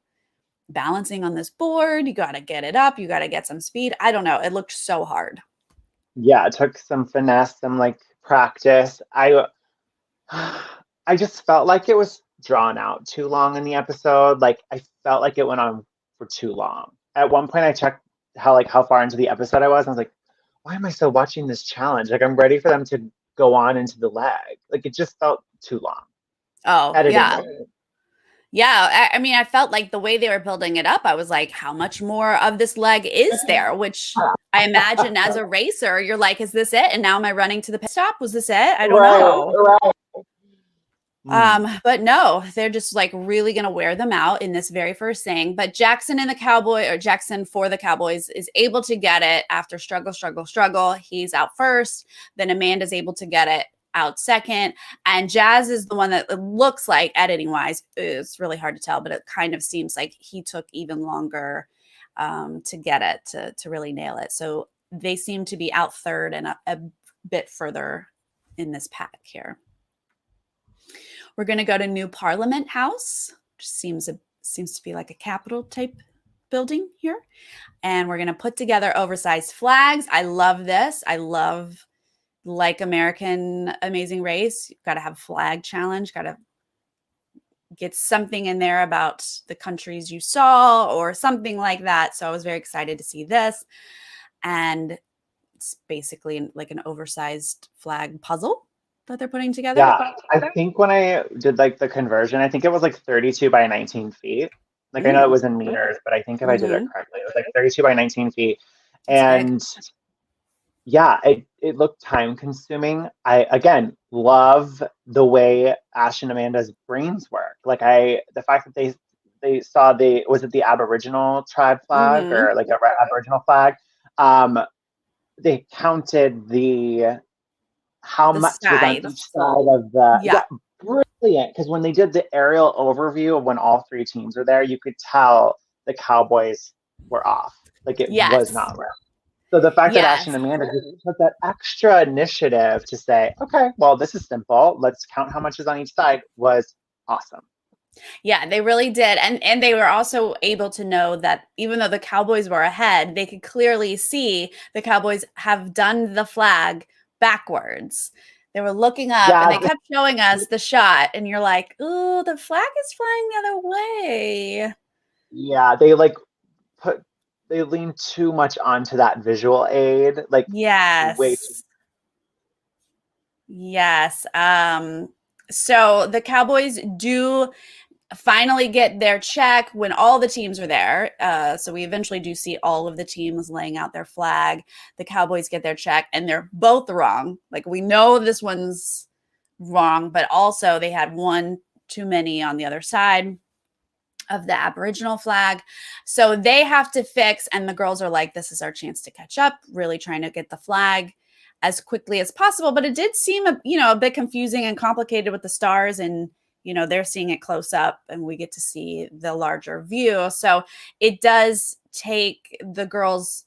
S1: balancing on this board. You got to get it up. You got to get some speed. I don't know. It looked so hard.
S2: Yeah, it took some finesse, some like practice. I just felt like it was drawn out too long in the episode. Like I felt like it went on for too long. At one point I checked how far into the episode I was. And I was like, why am I still watching this challenge? Like I'm ready for them to go on into the leg. Like it just felt too long.
S1: Oh,
S2: Editing.
S1: yeah. Yeah, I mean, I felt like the way they were building it up, I was like, how much more of this leg is there? Which I imagine as a racer, you're like, is this it? And now am I running to the pit stop? Was this it? I don't know. But no, they're just like really going to wear them out in this very first thing. But Jackson for the Cowboys is able to get it after struggle. He's out first. Then Amanda's able to get it out second, and Jazz is the one that it looks like, editing wise, it's really hard to tell, but it kind of seems like he took even longer to get it, to really nail it. So they seem to be out third and a bit further in this pack here. We're going to go to New Parliament House, which seems to be like a Capitol type building here, and we're going to put together oversized flags. I love this. I love, like American Amazing Race, you've got to have flag challenge, got to get something in there about the countries you saw or something like that. So I was very excited to see this. And it's basically like an oversized flag puzzle that they're putting together.
S2: Yeah, I think when I did like the conversion, I think it was like 32 by 19 feet. Like I know it was in meters, but I think if I did it correctly, it was like 32 by 19 feet. And yeah, it looked time consuming. I again love the way Ash and Amanda's brains work. Like the fact that they saw was it the Aboriginal tribe flag or like a Aboriginal flag? They counted how much was on each side of the brilliant. Because when they did the aerial overview of when all three teams were there, you could tell the Cowboys were off. Like it was not right. So the fact that Ash and Amanda just took that extra initiative to say, okay, well, this is simple. Let's count how much is on each side was awesome.
S1: Yeah, they really did. And they were also able to know that even though the Cowboys were ahead, they could clearly see the Cowboys have done the flag backwards. They were looking up and they kept showing us the shot. And you're like, ooh, the flag is flying the other way.
S2: Yeah, they lean too much onto that visual aid. Like, way too.
S1: Yes. So the Cowboys do finally get their check when all the teams are there. So we eventually do see all of the teams laying out their flag. The Cowboys get their check and they're both wrong. Like we know this one's wrong, but also they had one too many on the other side of the Aboriginal flag. So they have to fix, and the girls are like, this is our chance to catch up, really trying to get the flag as quickly as possible. But it did seem, a bit confusing and complicated with the stars, and, they're seeing it close up and we get to see the larger view. So it does take the girls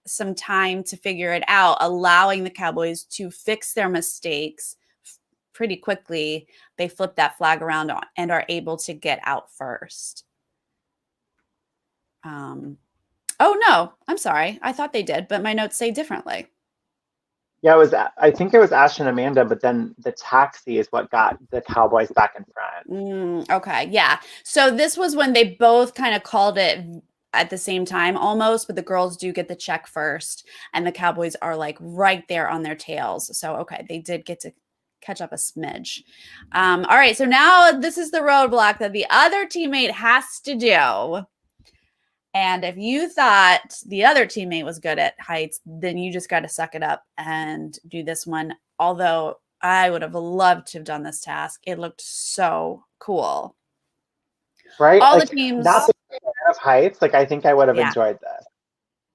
S1: some time to figure it out, allowing the Cowboys to fix their mistakes pretty quickly. They flip that flag around and are able to get out first. Oh no, I'm sorry. I thought they did, but my notes say differently.
S2: Yeah, I think it was Ash and Amanda, but then the taxi is what got the Cowboys back in front.
S1: Okay, yeah. So this was when they both kind of called it at the same time almost, but the girls do get the check first, and the Cowboys are like right there on their tails. So, okay, they did get to catch up a smidge. All right, so now this is the roadblock that the other teammate has to do. And if you thought the other teammate was good at heights, then you just got to suck it up and do this one. Although I would have loved to have done this task. It looked so cool.
S2: Right?
S1: All the teams.
S2: Not the fan of heights. Like, I think I would have enjoyed this.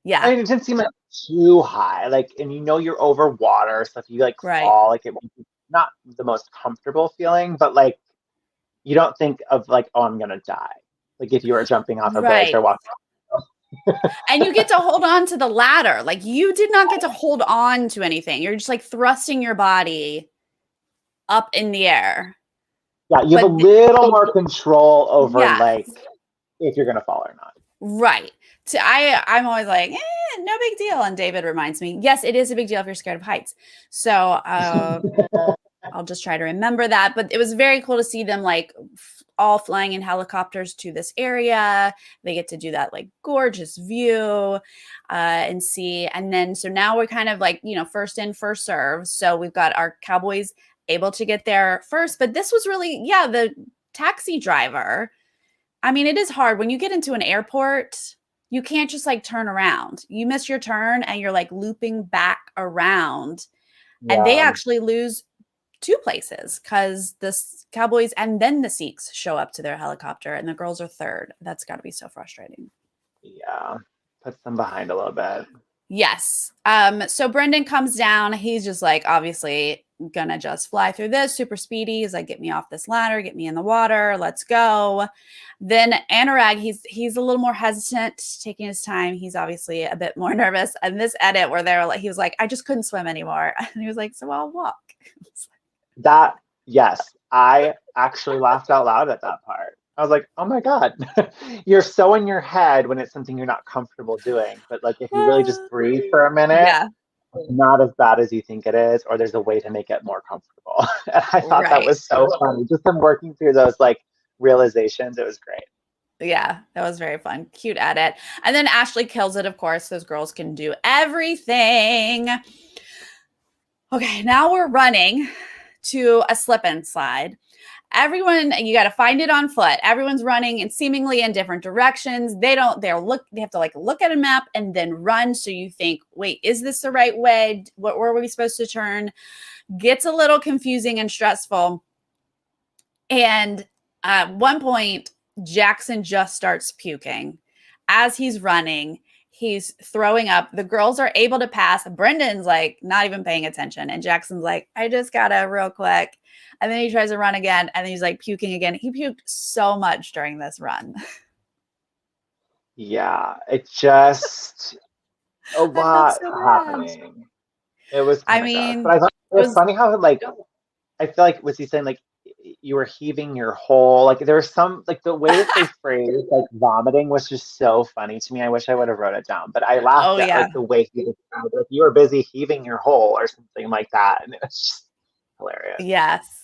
S2: I
S1: Yeah.
S2: mean, it didn't seem like too high. Like, and you know you're over water, so if you like
S1: Right.
S2: fall, like it would be not the most comfortable feeling, but like you don't think of like, oh, I'm gonna die. Like if you were jumping off a bridge
S1: Right.
S2: or walking.
S1: And you get to hold on to the ladder. Like you did not get to hold on to anything. You're just like thrusting your body up in the air.
S2: Yeah, you have a
S1: But
S2: little more control over
S1: yeah,
S2: like if you're gonna fall or not.
S1: right. So I'm always like, no big deal. And David reminds me, yes, it is a big deal if you're scared of heights. So I'll just try to remember that. But it was very cool to see them like all flying in helicopters to this area. They get to do that like gorgeous view and see. And then so now we're kind of like, first in, first serve. So we've got our Cowboys able to get there first. But this was really, yeah, the taxi driver. I mean, it is hard when you get into an airport. You can't just like turn around. You miss your turn and you're like looping back around. And they
S2: Yeah,
S1: actually lose two places because the Cowboys and then the Sikhs show up to their helicopter and the girls are third. That's got to be so frustrating.
S2: yeah. Puts them behind a little bit.
S1: Yes. So Brendan comes down. He's just like obviously gonna just fly through this super speedy. He's like, get me off this ladder, get me in the water, let's go. Then Anurag, he's a little more hesitant, taking his time. He's obviously a bit more nervous. And this edit where they're like, he was like, I just couldn't swim anymore. And he was like, so I'll walk.
S2: That, yes, I actually laughed out loud at that part. I was like, oh my God, you're so in your head when it's something you're not comfortable doing. But like if you really just breathe for a minute,
S1: Yeah,
S2: it's not as bad as you think it is, or there's a way to make it more comfortable. And I thought that
S1: right.
S2: was so funny. Just them working through those like realizations. It was great.
S1: Yeah, that was very fun. Cute edit. And then Ashley kills it, of course. Those girls can do everything. Okay, now we're running to a slip and slide. Everyone, you got to find it on foot. Everyone's running and seemingly in different directions. They have to like look at a map and then run. So you think, wait, is this the right way? Where were we supposed to turn? Gets a little confusing and stressful. And at one point, Jackson just starts puking as he's running. He's throwing up. The girls are able to pass. Brendan's like not even paying attention. And Jackson's like, I just gotta real quick. And then he tries to run again. And then he's like puking again. He puked so much during this run.
S2: Yeah, it just a
S1: I felt
S2: lot
S1: so bad.
S2: happening. It was
S1: I
S2: kind of gross. But
S1: mean,
S2: I thought it
S1: it
S2: was
S1: was,
S2: funny how like I feel like was he saying like you were heaving your whole like there was some like the way that they phrased like vomiting was just so funny to me. I wish I would have wrote it down, but I
S1: oh,
S2: laughed at
S1: yeah.
S2: like the way he described it. Like you were busy heaving your hole or something like that, and it was just hilarious.
S1: Yes.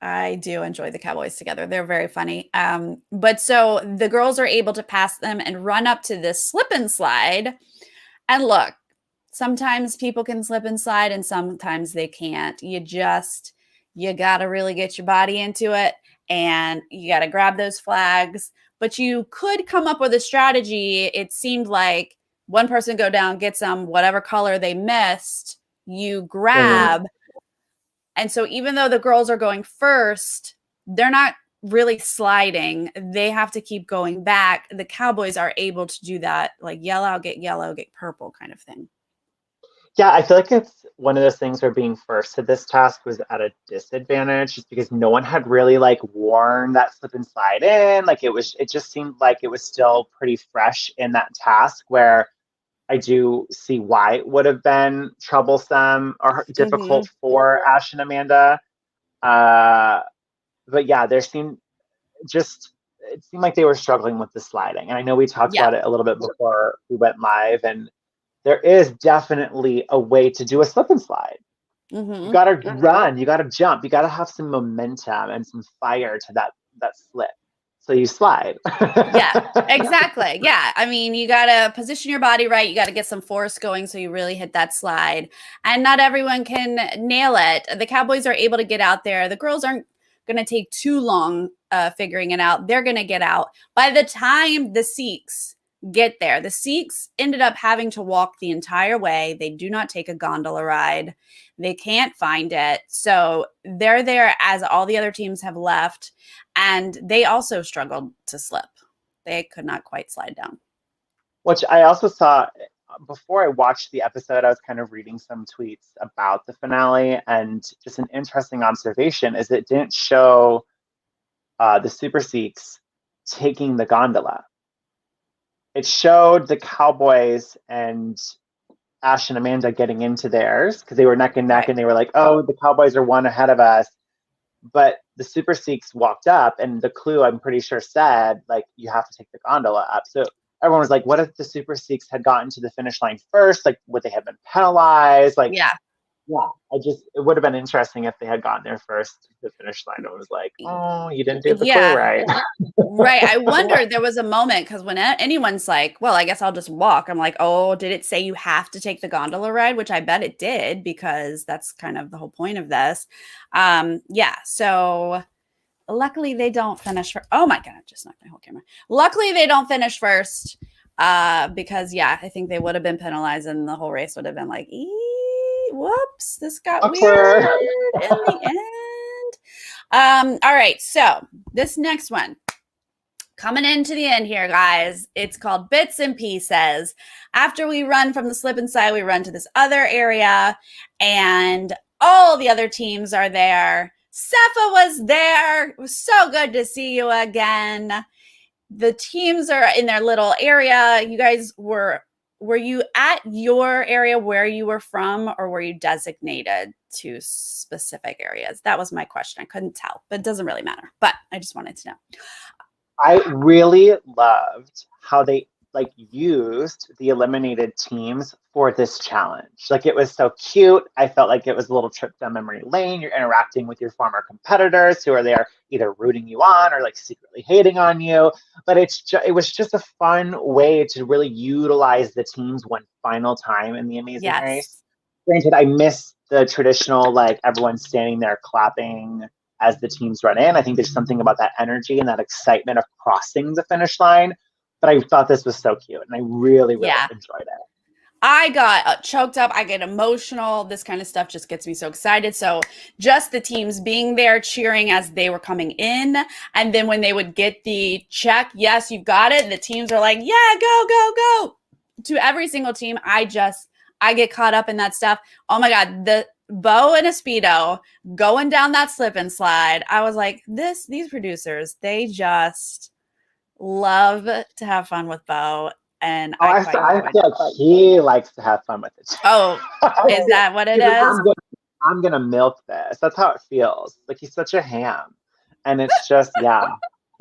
S1: I do enjoy the Cowboys together. They're very funny. But so the girls are able to pass them and run up to this slip and slide. And look, sometimes people can slip and slide and sometimes they can't. You got to really get your body into it and you got to grab those flags. But you could come up with a strategy. It seemed like one person go down, get some whatever color they missed, you
S2: Mhm.
S1: grab. And so even though the girls are going first, they're not really sliding. They have to keep going back. The Cowboys are able to do that, like yellow, get purple kind of thing.
S2: Yeah, I feel like it's one of those things where being first to this task was at a disadvantage just because no one had really like worn that slip and slide in. Like it just seemed like it was still pretty fresh in that task where I do see why it would have been troublesome or
S1: Mm-hmm.
S2: difficult for Ash and Amanda. Uh, but yeah, it seemed like they were struggling with the sliding. And I know we talked
S1: Yeah.
S2: about it a little bit before we went live, and there is definitely a way to do a slip and slide. You
S1: Mm-hmm.
S2: got to run, you got to jump, you got to have some momentum and some fire to that slip. So you slide.
S1: Yeah, exactly. Yeah. I mean, you got to position your body right. You got to get some force going so you really hit that slide. And not everyone can nail it. The Cowboys are able to get out there. The girls aren't going to take too long figuring it out. They're going to get out. By the time the Sikhs get there, the Sikhs ended up having to walk the entire way. They do not take a gondola ride. They can't find it. So they're there as all the other teams have left. And they also struggled to slip. They could not quite slide down.
S2: Which I also saw before I watched the episode, I was kind of reading some tweets about the finale, and just an interesting observation is it didn't show the Super Seeks taking the gondola. It showed the Cowboys and Ash and Amanda getting into theirs because they were neck and neck,
S1: Right.
S2: and they were like, "Oh, the Cowboys are one ahead of us." But the Super Seeks walked up, and the clue, I'm pretty sure, said like you have to take the gondola up. So everyone was like, "What if the Super Seeks had gotten to the finish line first? Like, would they have been penalized?" Like,
S1: Yeah.
S2: yeah, it would have been interesting if they had gotten there first to the finish line. It was like, "Oh, you didn't do the clue
S1: Yeah.
S2: right."
S1: Right. I wondered, there was a moment because when anyone's like, well, I guess I'll just walk. I'm like, oh, did it say you have to take the gondola ride? Which I bet it did, because that's kind of the whole point of this. Yeah. So luckily they don't finish oh my God, I just knocked my whole camera. Luckily they don't finish first. Because yeah, I think they would have been penalized and the whole race would have been like, whoops, this got
S2: Awkward.
S1: weird in the end. All right, so this next one, coming into the end here, guys. It's called Bits and Pieces. After we run from the slip and slide, we run to this other area, and all the other teams are there. Sepha was there. It was so good to see you again. The teams are in their little area. You guys were you at your area where you were from, or were you designated to specific areas? That was my question. I couldn't tell, but it doesn't really matter. But I just wanted to know.
S2: I really loved how they like used the eliminated teams for this challenge. Like, it was so cute. I felt like it was a little trip down memory lane. You're interacting with your former competitors who are there either rooting you on or like secretly hating on you. But it was just a fun way to really utilize the teams one final time in the Amazing
S1: Yes.
S2: Race. Granted, I miss the traditional like everyone standing there clapping as the teams run in. I think there's something about that energy and that excitement of crossing the finish line. But I thought this was so cute, and I really, really enjoyed it.
S1: I got choked up. I get emotional. This kind of stuff just gets me so excited. So just the teams being there cheering as they were coming in. And then when they would get the check, yes, you've got it. The teams are like, yeah, go, go, go. To every single team, I get caught up in that stuff. Oh my God, the Bo and a Speedo going down that slip and slide. I was like, these producers, they just love to have fun with Bo. And
S2: I feel like he likes to have fun with it too.
S1: Oh, is that what it is?
S2: I'm gonna milk this. That's how it feels. Like, he's such a ham, and it's just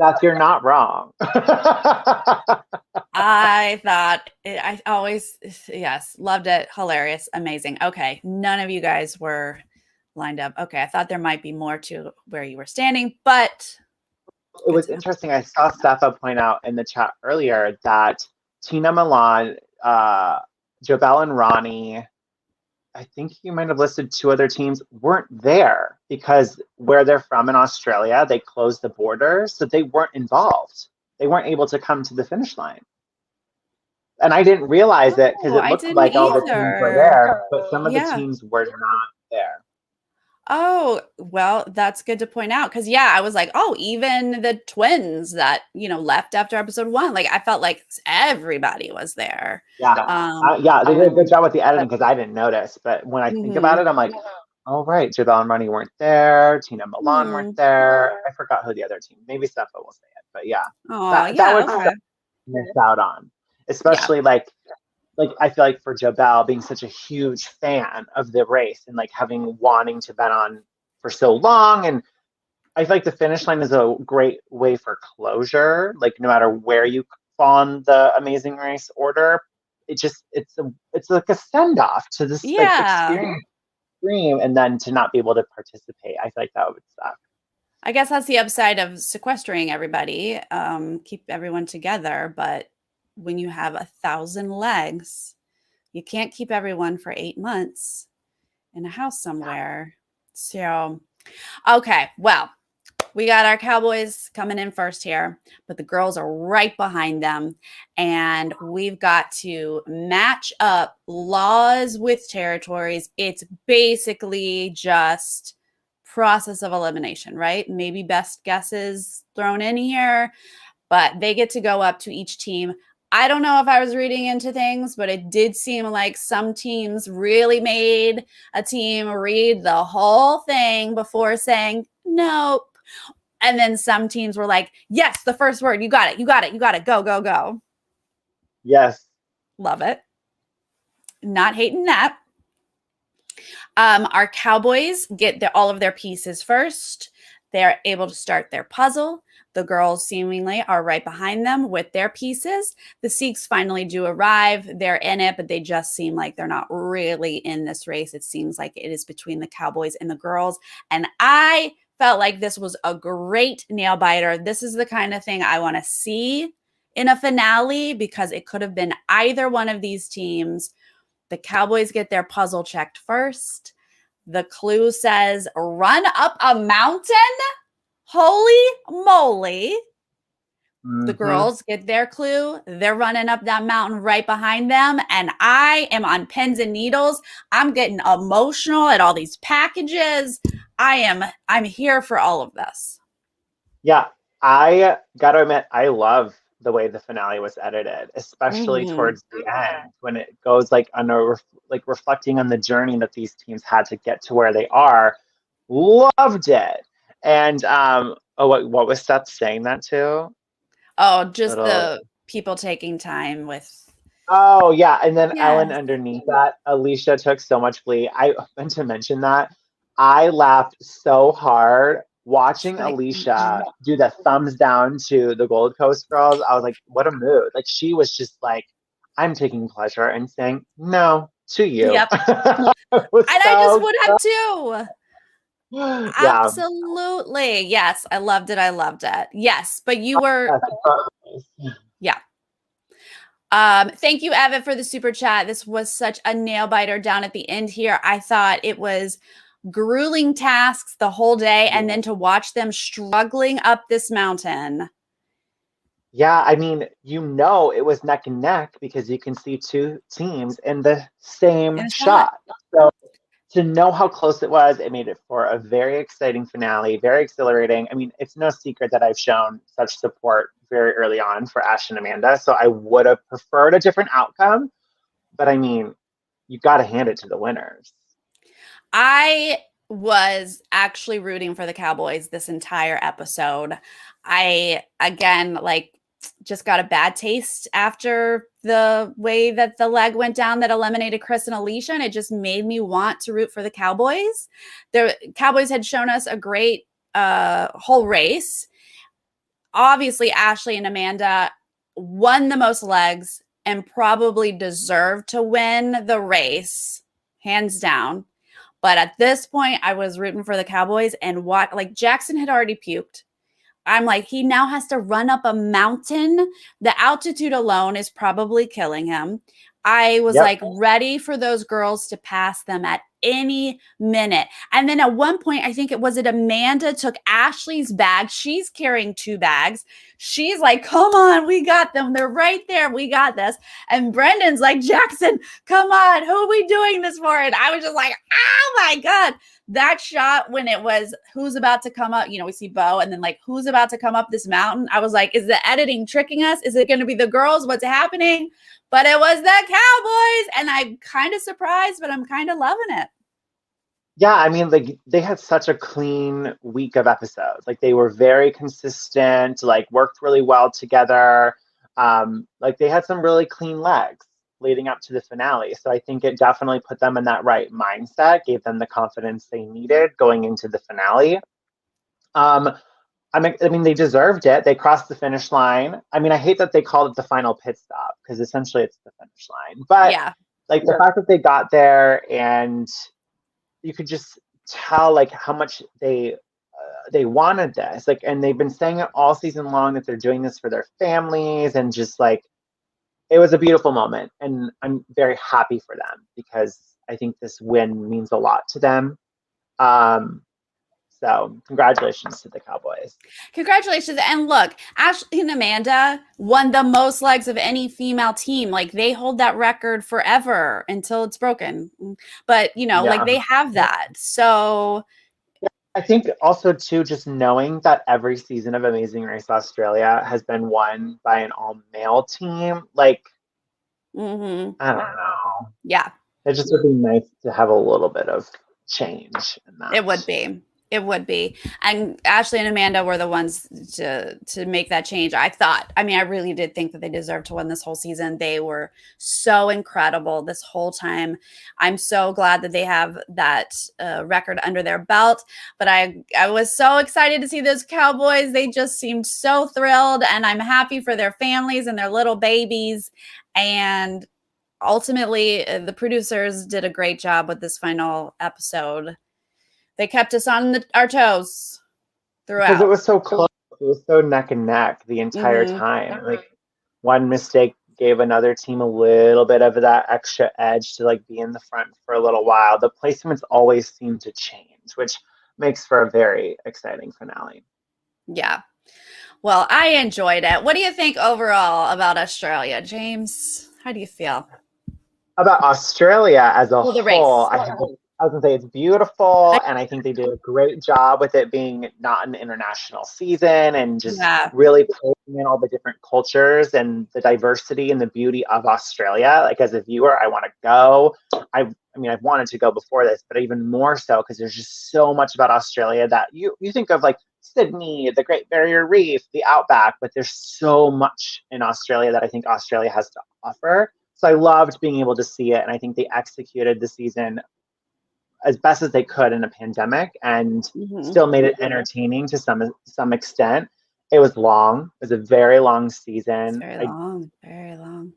S2: Seth, you're not wrong.
S1: I thought I always, yes, loved it. Hilarious. Amazing. Okay. None of you guys were lined up. Okay. I thought there might be more to where you were standing, but
S2: it was interesting. I saw Safa point out in the chat earlier that Tina Milan, Jobel and Ronnie, I think you might have listed two other teams, weren't there because where they're from in Australia, they closed the borders, so they weren't involved. They weren't able to come to the finish line. And I didn't realize it because it looked like all the teams were there, but some of the teams were not there.
S1: Oh, well, that's good to point out. Because I was like, oh, even the twins that left after episode 1, like I felt like everybody was there.
S2: Yeah, they did a good job with the editing because I didn't notice. But when I think about it, I'm like, oh right, Jabal and Ronnie weren't there, Tina Milan weren't there. I forgot who the other team. Maybe Steffa will say it, but yeah, that was missed out on, especially like I feel like for Jobel being such a huge fan of the race and like wanting to bet on for so long, and I feel like the finish line is a great way for closure. Like, no matter where you fall on the Amazing Race order, it's like a send off to this like experience dream, and then to not be able to participate, I feel like that would suck.
S1: I guess that's the upside of sequestering everybody, keep everyone together, but when you have 1,000 legs, you can't keep everyone for 8 months in a house somewhere. So, okay, well, we got our Cowboys coming in first here, but the girls are right behind them. And we've got to match up laws with territories. It's basically just process of elimination, right? Maybe best guesses thrown in here, but they get to go up to each team. I don't know if I was reading into things, but it did seem like some teams really made a team read the whole thing before saying nope. And then some teams were like, yes, the first word, you got it, you got it, you got it, go, go, go.
S2: Yes.
S1: Love it. Not hating that. Our Cowboys get all of their pieces first. They're able to start their puzzle. The girls seemingly are right behind them with their pieces. The Sikhs finally do arrive. They're in it, but they just seem like they're not really in this race. It seems like it is between the Cowboys and the girls. And I felt like this was a great nail biter. This is the kind of thing I want to see in a finale because it could have been either one of these teams. The Cowboys get their puzzle checked first. The clue says, run up a mountain. Holy moly. The girls get their clue. They're running up that mountain right behind them. And I am on pins and needles. I'm getting emotional at all these packages. I'm here for all of this.
S2: Yeah, I gotta admit, I love the way the finale was edited, especially towards the end when it goes like on a like reflecting on the journey that these teams had to get to where they are. Loved it. And what was Seth saying that to?
S1: Oh, just the people taking time with.
S2: Oh yeah, and then Ellen underneath that, Alicia took so much glee. I meant to mention that I laughed so hard watching Alicia do the thumbs down to the Gold Coast girls. I was like, what a mood. Like she was just like, I'm taking pleasure in saying no to you.
S1: Yep. And I just would have too.
S2: Yeah.
S1: Absolutely. Yes. I loved it. I loved it. Yes. But you were. Yeah. Thank you, Evan, for the super chat. This was such a nail biter down at the end here. I thought it was grueling tasks the whole day, and then to watch them struggling up this mountain.
S2: Yeah, I mean, it was neck and neck because you can see two teams in the same shot. So to know how close it was, it made it for a very exciting finale, very exhilarating. I mean, it's no secret that I've shown such support very early on for Ash and Amanda, so I would have preferred a different outcome. But I mean, you got to hand it to the winners.
S1: I was actually rooting for the Cowboys this entire episode. I, again, just got a bad taste after the way that the leg went down that eliminated Chris and Alicia, and it just made me want to root for the Cowboys. The Cowboys had shown us a great whole race. Obviously, Ashley and Amanda won the most legs and probably deserved to win the race, hands down. But at this point, I was rooting for the Cowboys, and Jackson had already puked. I'm like, he now has to run up a mountain. The altitude alone is probably killing him. I was ready for those girls to pass them at any minute. And then at one point, I think Amanda took Ashley's bag. She's carrying 2 bags. She's like, come on, we got them. They're right there. We got this. And Brendan's like, Jackson, come on. Who are we doing this for? And I was just like, oh my God. That shot when it was who's about to come up, we see Bo and then who's about to come up this mountain. I was like, is the editing tricking us? Is it going to be the girls? What's happening? But it was the Cowboys, and I'm kind of surprised, but I'm kind of loving it.
S2: Yeah, I mean, they had such a clean week of episodes. They were very consistent, worked really well together. They had some really clean legs leading up to the finale. So I think it definitely put them in that right mindset, gave them the confidence they needed going into the finale. I mean, they deserved it. They crossed the finish line. I mean, I hate that they called it the final pit stop because essentially it's the finish line. But the fact that they got there and you could just tell how much they wanted this. And they've been saying it all season long that they're doing this for their families and just it was a beautiful moment. And I'm very happy for them because I think this win means a lot to them. So congratulations to the Cowboys.
S1: Congratulations. And look, Ashley and Amanda won the most legs of any female team. They hold that record forever until it's broken. But, they have that. So
S2: I think also too, just knowing that every season of Amazing Race Australia has been won by an all male team, like
S1: Hmm.
S2: I don't know.
S1: Yeah.
S2: It just would be nice to have a little bit of change in
S1: It
S2: that.
S1: would be. It would be. And Ashley and Amanda were the ones to make that change. I thought. I mean, I really did think that they deserved to win this whole season. They were so incredible this whole time. I'm so glad that they have that record under their belt. But I was so excited to see those Cowboys. They just seemed so thrilled, and I'm happy for their families and their little babies. And ultimately, the producers did a great job with this final episode. They kept us on our toes
S2: Because it
S1: throughout.
S2: was so close. It was so neck and neck the entire
S1: Hmm.
S2: time. Like one mistake gave another team a little bit of that extra edge to like be in the front for a little while. The placements always seem to change, which makes for a very exciting finale.
S1: Yeah. Well, I enjoyed it. What do you think overall about Australia, James? How do you feel?
S2: About Australia as a
S1: Well, the
S2: whole,
S1: race.
S2: I was gonna say it's beautiful, and I think they did a great job with it being not an international season and just
S1: Yeah.
S2: really pulling in all the different cultures and the diversity and the beauty of Australia. Like as a viewer, I want to go. I mean, I've wanted to go before this, but even more so because there's just so much about Australia that you think of like Sydney, the Great Barrier Reef, the outback, but there's so much in Australia that I think Australia has to offer. So I loved being able to see it, and I think they executed the season as best as they could in a pandemic, and
S1: Hmm.
S2: still made it entertaining to some extent. It was long. It was a very long
S1: It's
S2: season.
S1: very
S2: I
S1: long, very long.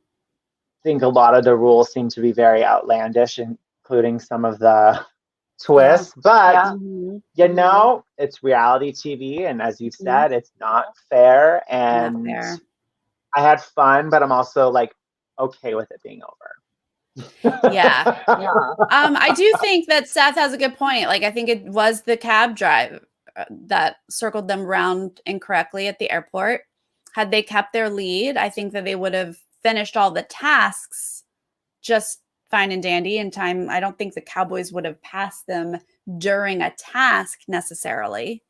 S2: think a lot of the rules seem to be very outlandish, including some of the
S1: Yeah.
S2: twists. But
S1: Hmm.
S2: it's reality TV, and as you
S1: Hmm.
S2: said, it's not fair.
S1: Not
S2: And
S1: fair.
S2: I had fun, but I'm also like okay with it being over.
S1: Yeah. I do think that Seth has a good point. Like, I think it was the cab drive that circled them round incorrectly at the airport. Had they kept their lead, I think that they would have finished all the tasks just fine and dandy in time. I don't think the Cowboys would have passed them during a task necessarily.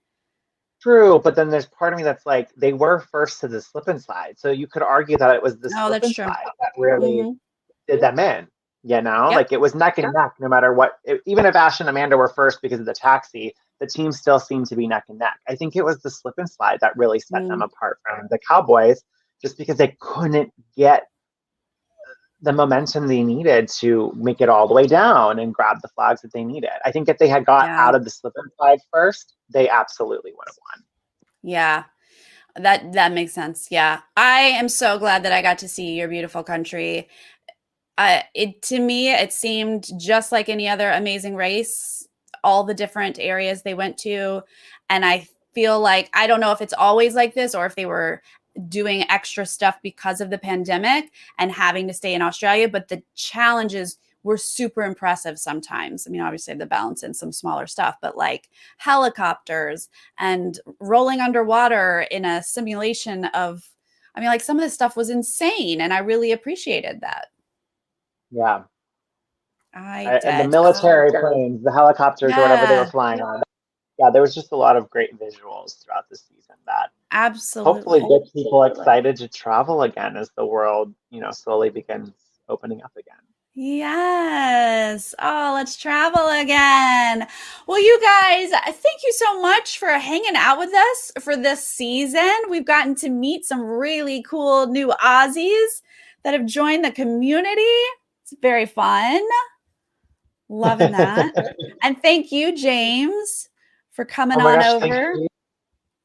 S2: True, but then there's part of me that's like they were first to the slip and slide, so you could argue that it was the
S1: Oh,
S2: slip
S1: that's
S2: and
S1: true.
S2: slide that really
S1: Hmm.
S2: did them in.
S1: Yep.
S2: Like it was neck and neck, no matter what. Even if Ash and Amanda were first because of the taxi, the team still seemed to be neck and neck. I think it was the slip and slide that really set them
S1: Mm.
S2: apart from the Cowboys, just because they couldn't get the momentum they needed to make it all the way down and grab the flags that they needed. I think if they had got
S1: Yeah.
S2: out of the slip and slide first, they absolutely would have won.
S1: Yeah. That makes sense. Yeah. I am so glad that I got to see your beautiful country. It to me, it seemed just like any other amazing race, all the different areas they went to. And I feel like I don't know if it's always like this or if they were doing extra stuff because of the pandemic and having to stay in Australia, but the challenges were super impressive sometimes. I mean, obviously the balance in some smaller stuff, but like helicopters and rolling underwater in a simulation of, I mean, like some of this stuff was insane and I really appreciated that.
S2: Yeah.
S1: I
S2: And the
S1: did.
S2: military planes, the helicopters or whatever they were
S1: Yeah,
S2: flying on. Yeah, there was just a lot of great visuals throughout the season that hopefully
S1: absolutely.
S2: get people excited to travel again as the world, slowly begins opening up again.
S1: Yes. Oh, let's travel again. Well, you guys, thank you so much for hanging out with us for this season. We've gotten to meet some really cool new Aussies that have joined the community. It's very fun. Loving that. And thank you, James, for coming
S2: Oh my
S1: on
S2: gosh, thank
S1: over.
S2: you.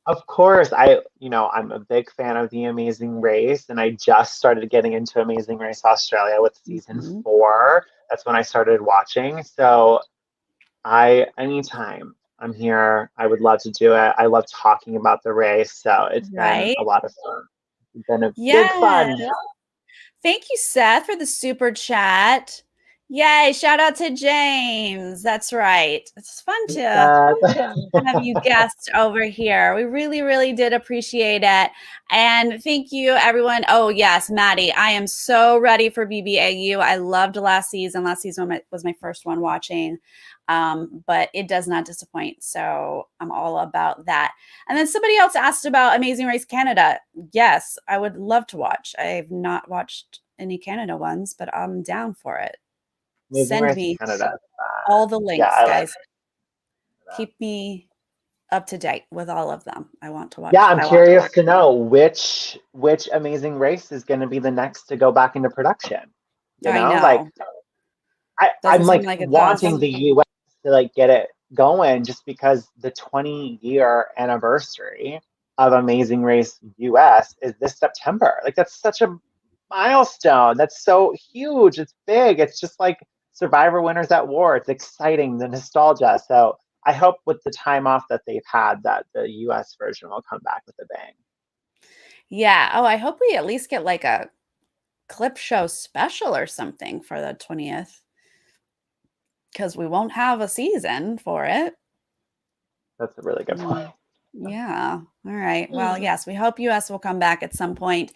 S2: Of course, I'm a big fan of The Amazing Race, and I just started getting into Amazing Race Australia with season
S1: Mhm.
S2: 4. That's when I started watching. So anytime I'm here, I would love to do it. I love talking about the race, so it's been
S1: Right?
S2: a lot of fun. It's been a big
S1: Yes.
S2: fun.
S1: Thank you, Seth, for the super chat. Yay, shout out to James. That's right. It's fun to have you guests over here. We really, really did appreciate it. And thank you, everyone. Oh, yes, Maddie, I am so ready for BBAU. I loved last season. Last season was my first one watching, but it does not disappoint. So I'm all about that. And then somebody else asked about Amazing Race Canada. Yes, I would love to watch. I've not watched any Canada ones, but I'm down for it.
S2: Amazing
S1: Send
S2: Race
S1: me
S2: Canada.
S1: all the
S2: Yeah,
S1: links,
S2: I like
S1: guys.
S2: that.
S1: Keep me up to date with all of them. I want to watch.
S2: Yeah, I'm curious to know which Amazing Race is going to be the next to go back into production. You
S1: I
S2: know,
S1: know.
S2: like I'm
S1: Doesn't seem
S2: like
S1: like it's
S2: wanting
S1: us.
S2: the US to like get it going just because the 20-year anniversary of Amazing Race US is this September. Like that's such a milestone. That's so huge. It's big. It's just like Survivor Winners at War. It's exciting, the nostalgia. So I hope with the time off that they've had that the US version will come back with a bang.
S1: Yeah. Oh, I hope we at least get like a clip show special or something for the 20th because we won't have a season for it.
S2: That's a really good point.
S1: Yeah. All right. Well, yes, we hope US will come back at some point.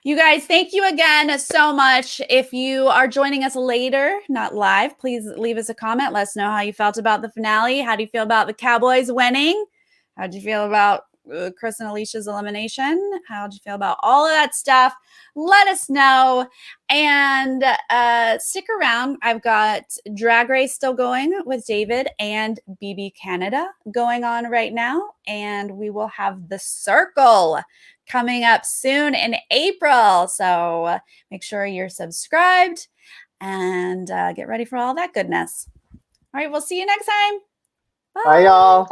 S1: You guys, thank you again so much. If you are joining us later, not live, please leave us a comment. Let us know how you felt about the finale. How do you feel about the Cowboys winning? How do you feel about Chris and Alicia's elimination? How do you feel about all of that stuff? Let us know. And stick around. I've got Drag Race still going with David and BB Canada going on right now. And we will have The Circle coming up soon in April. So make sure you're subscribed and get ready for all that goodness. All right, we'll see you next time.
S2: Bye, y'all.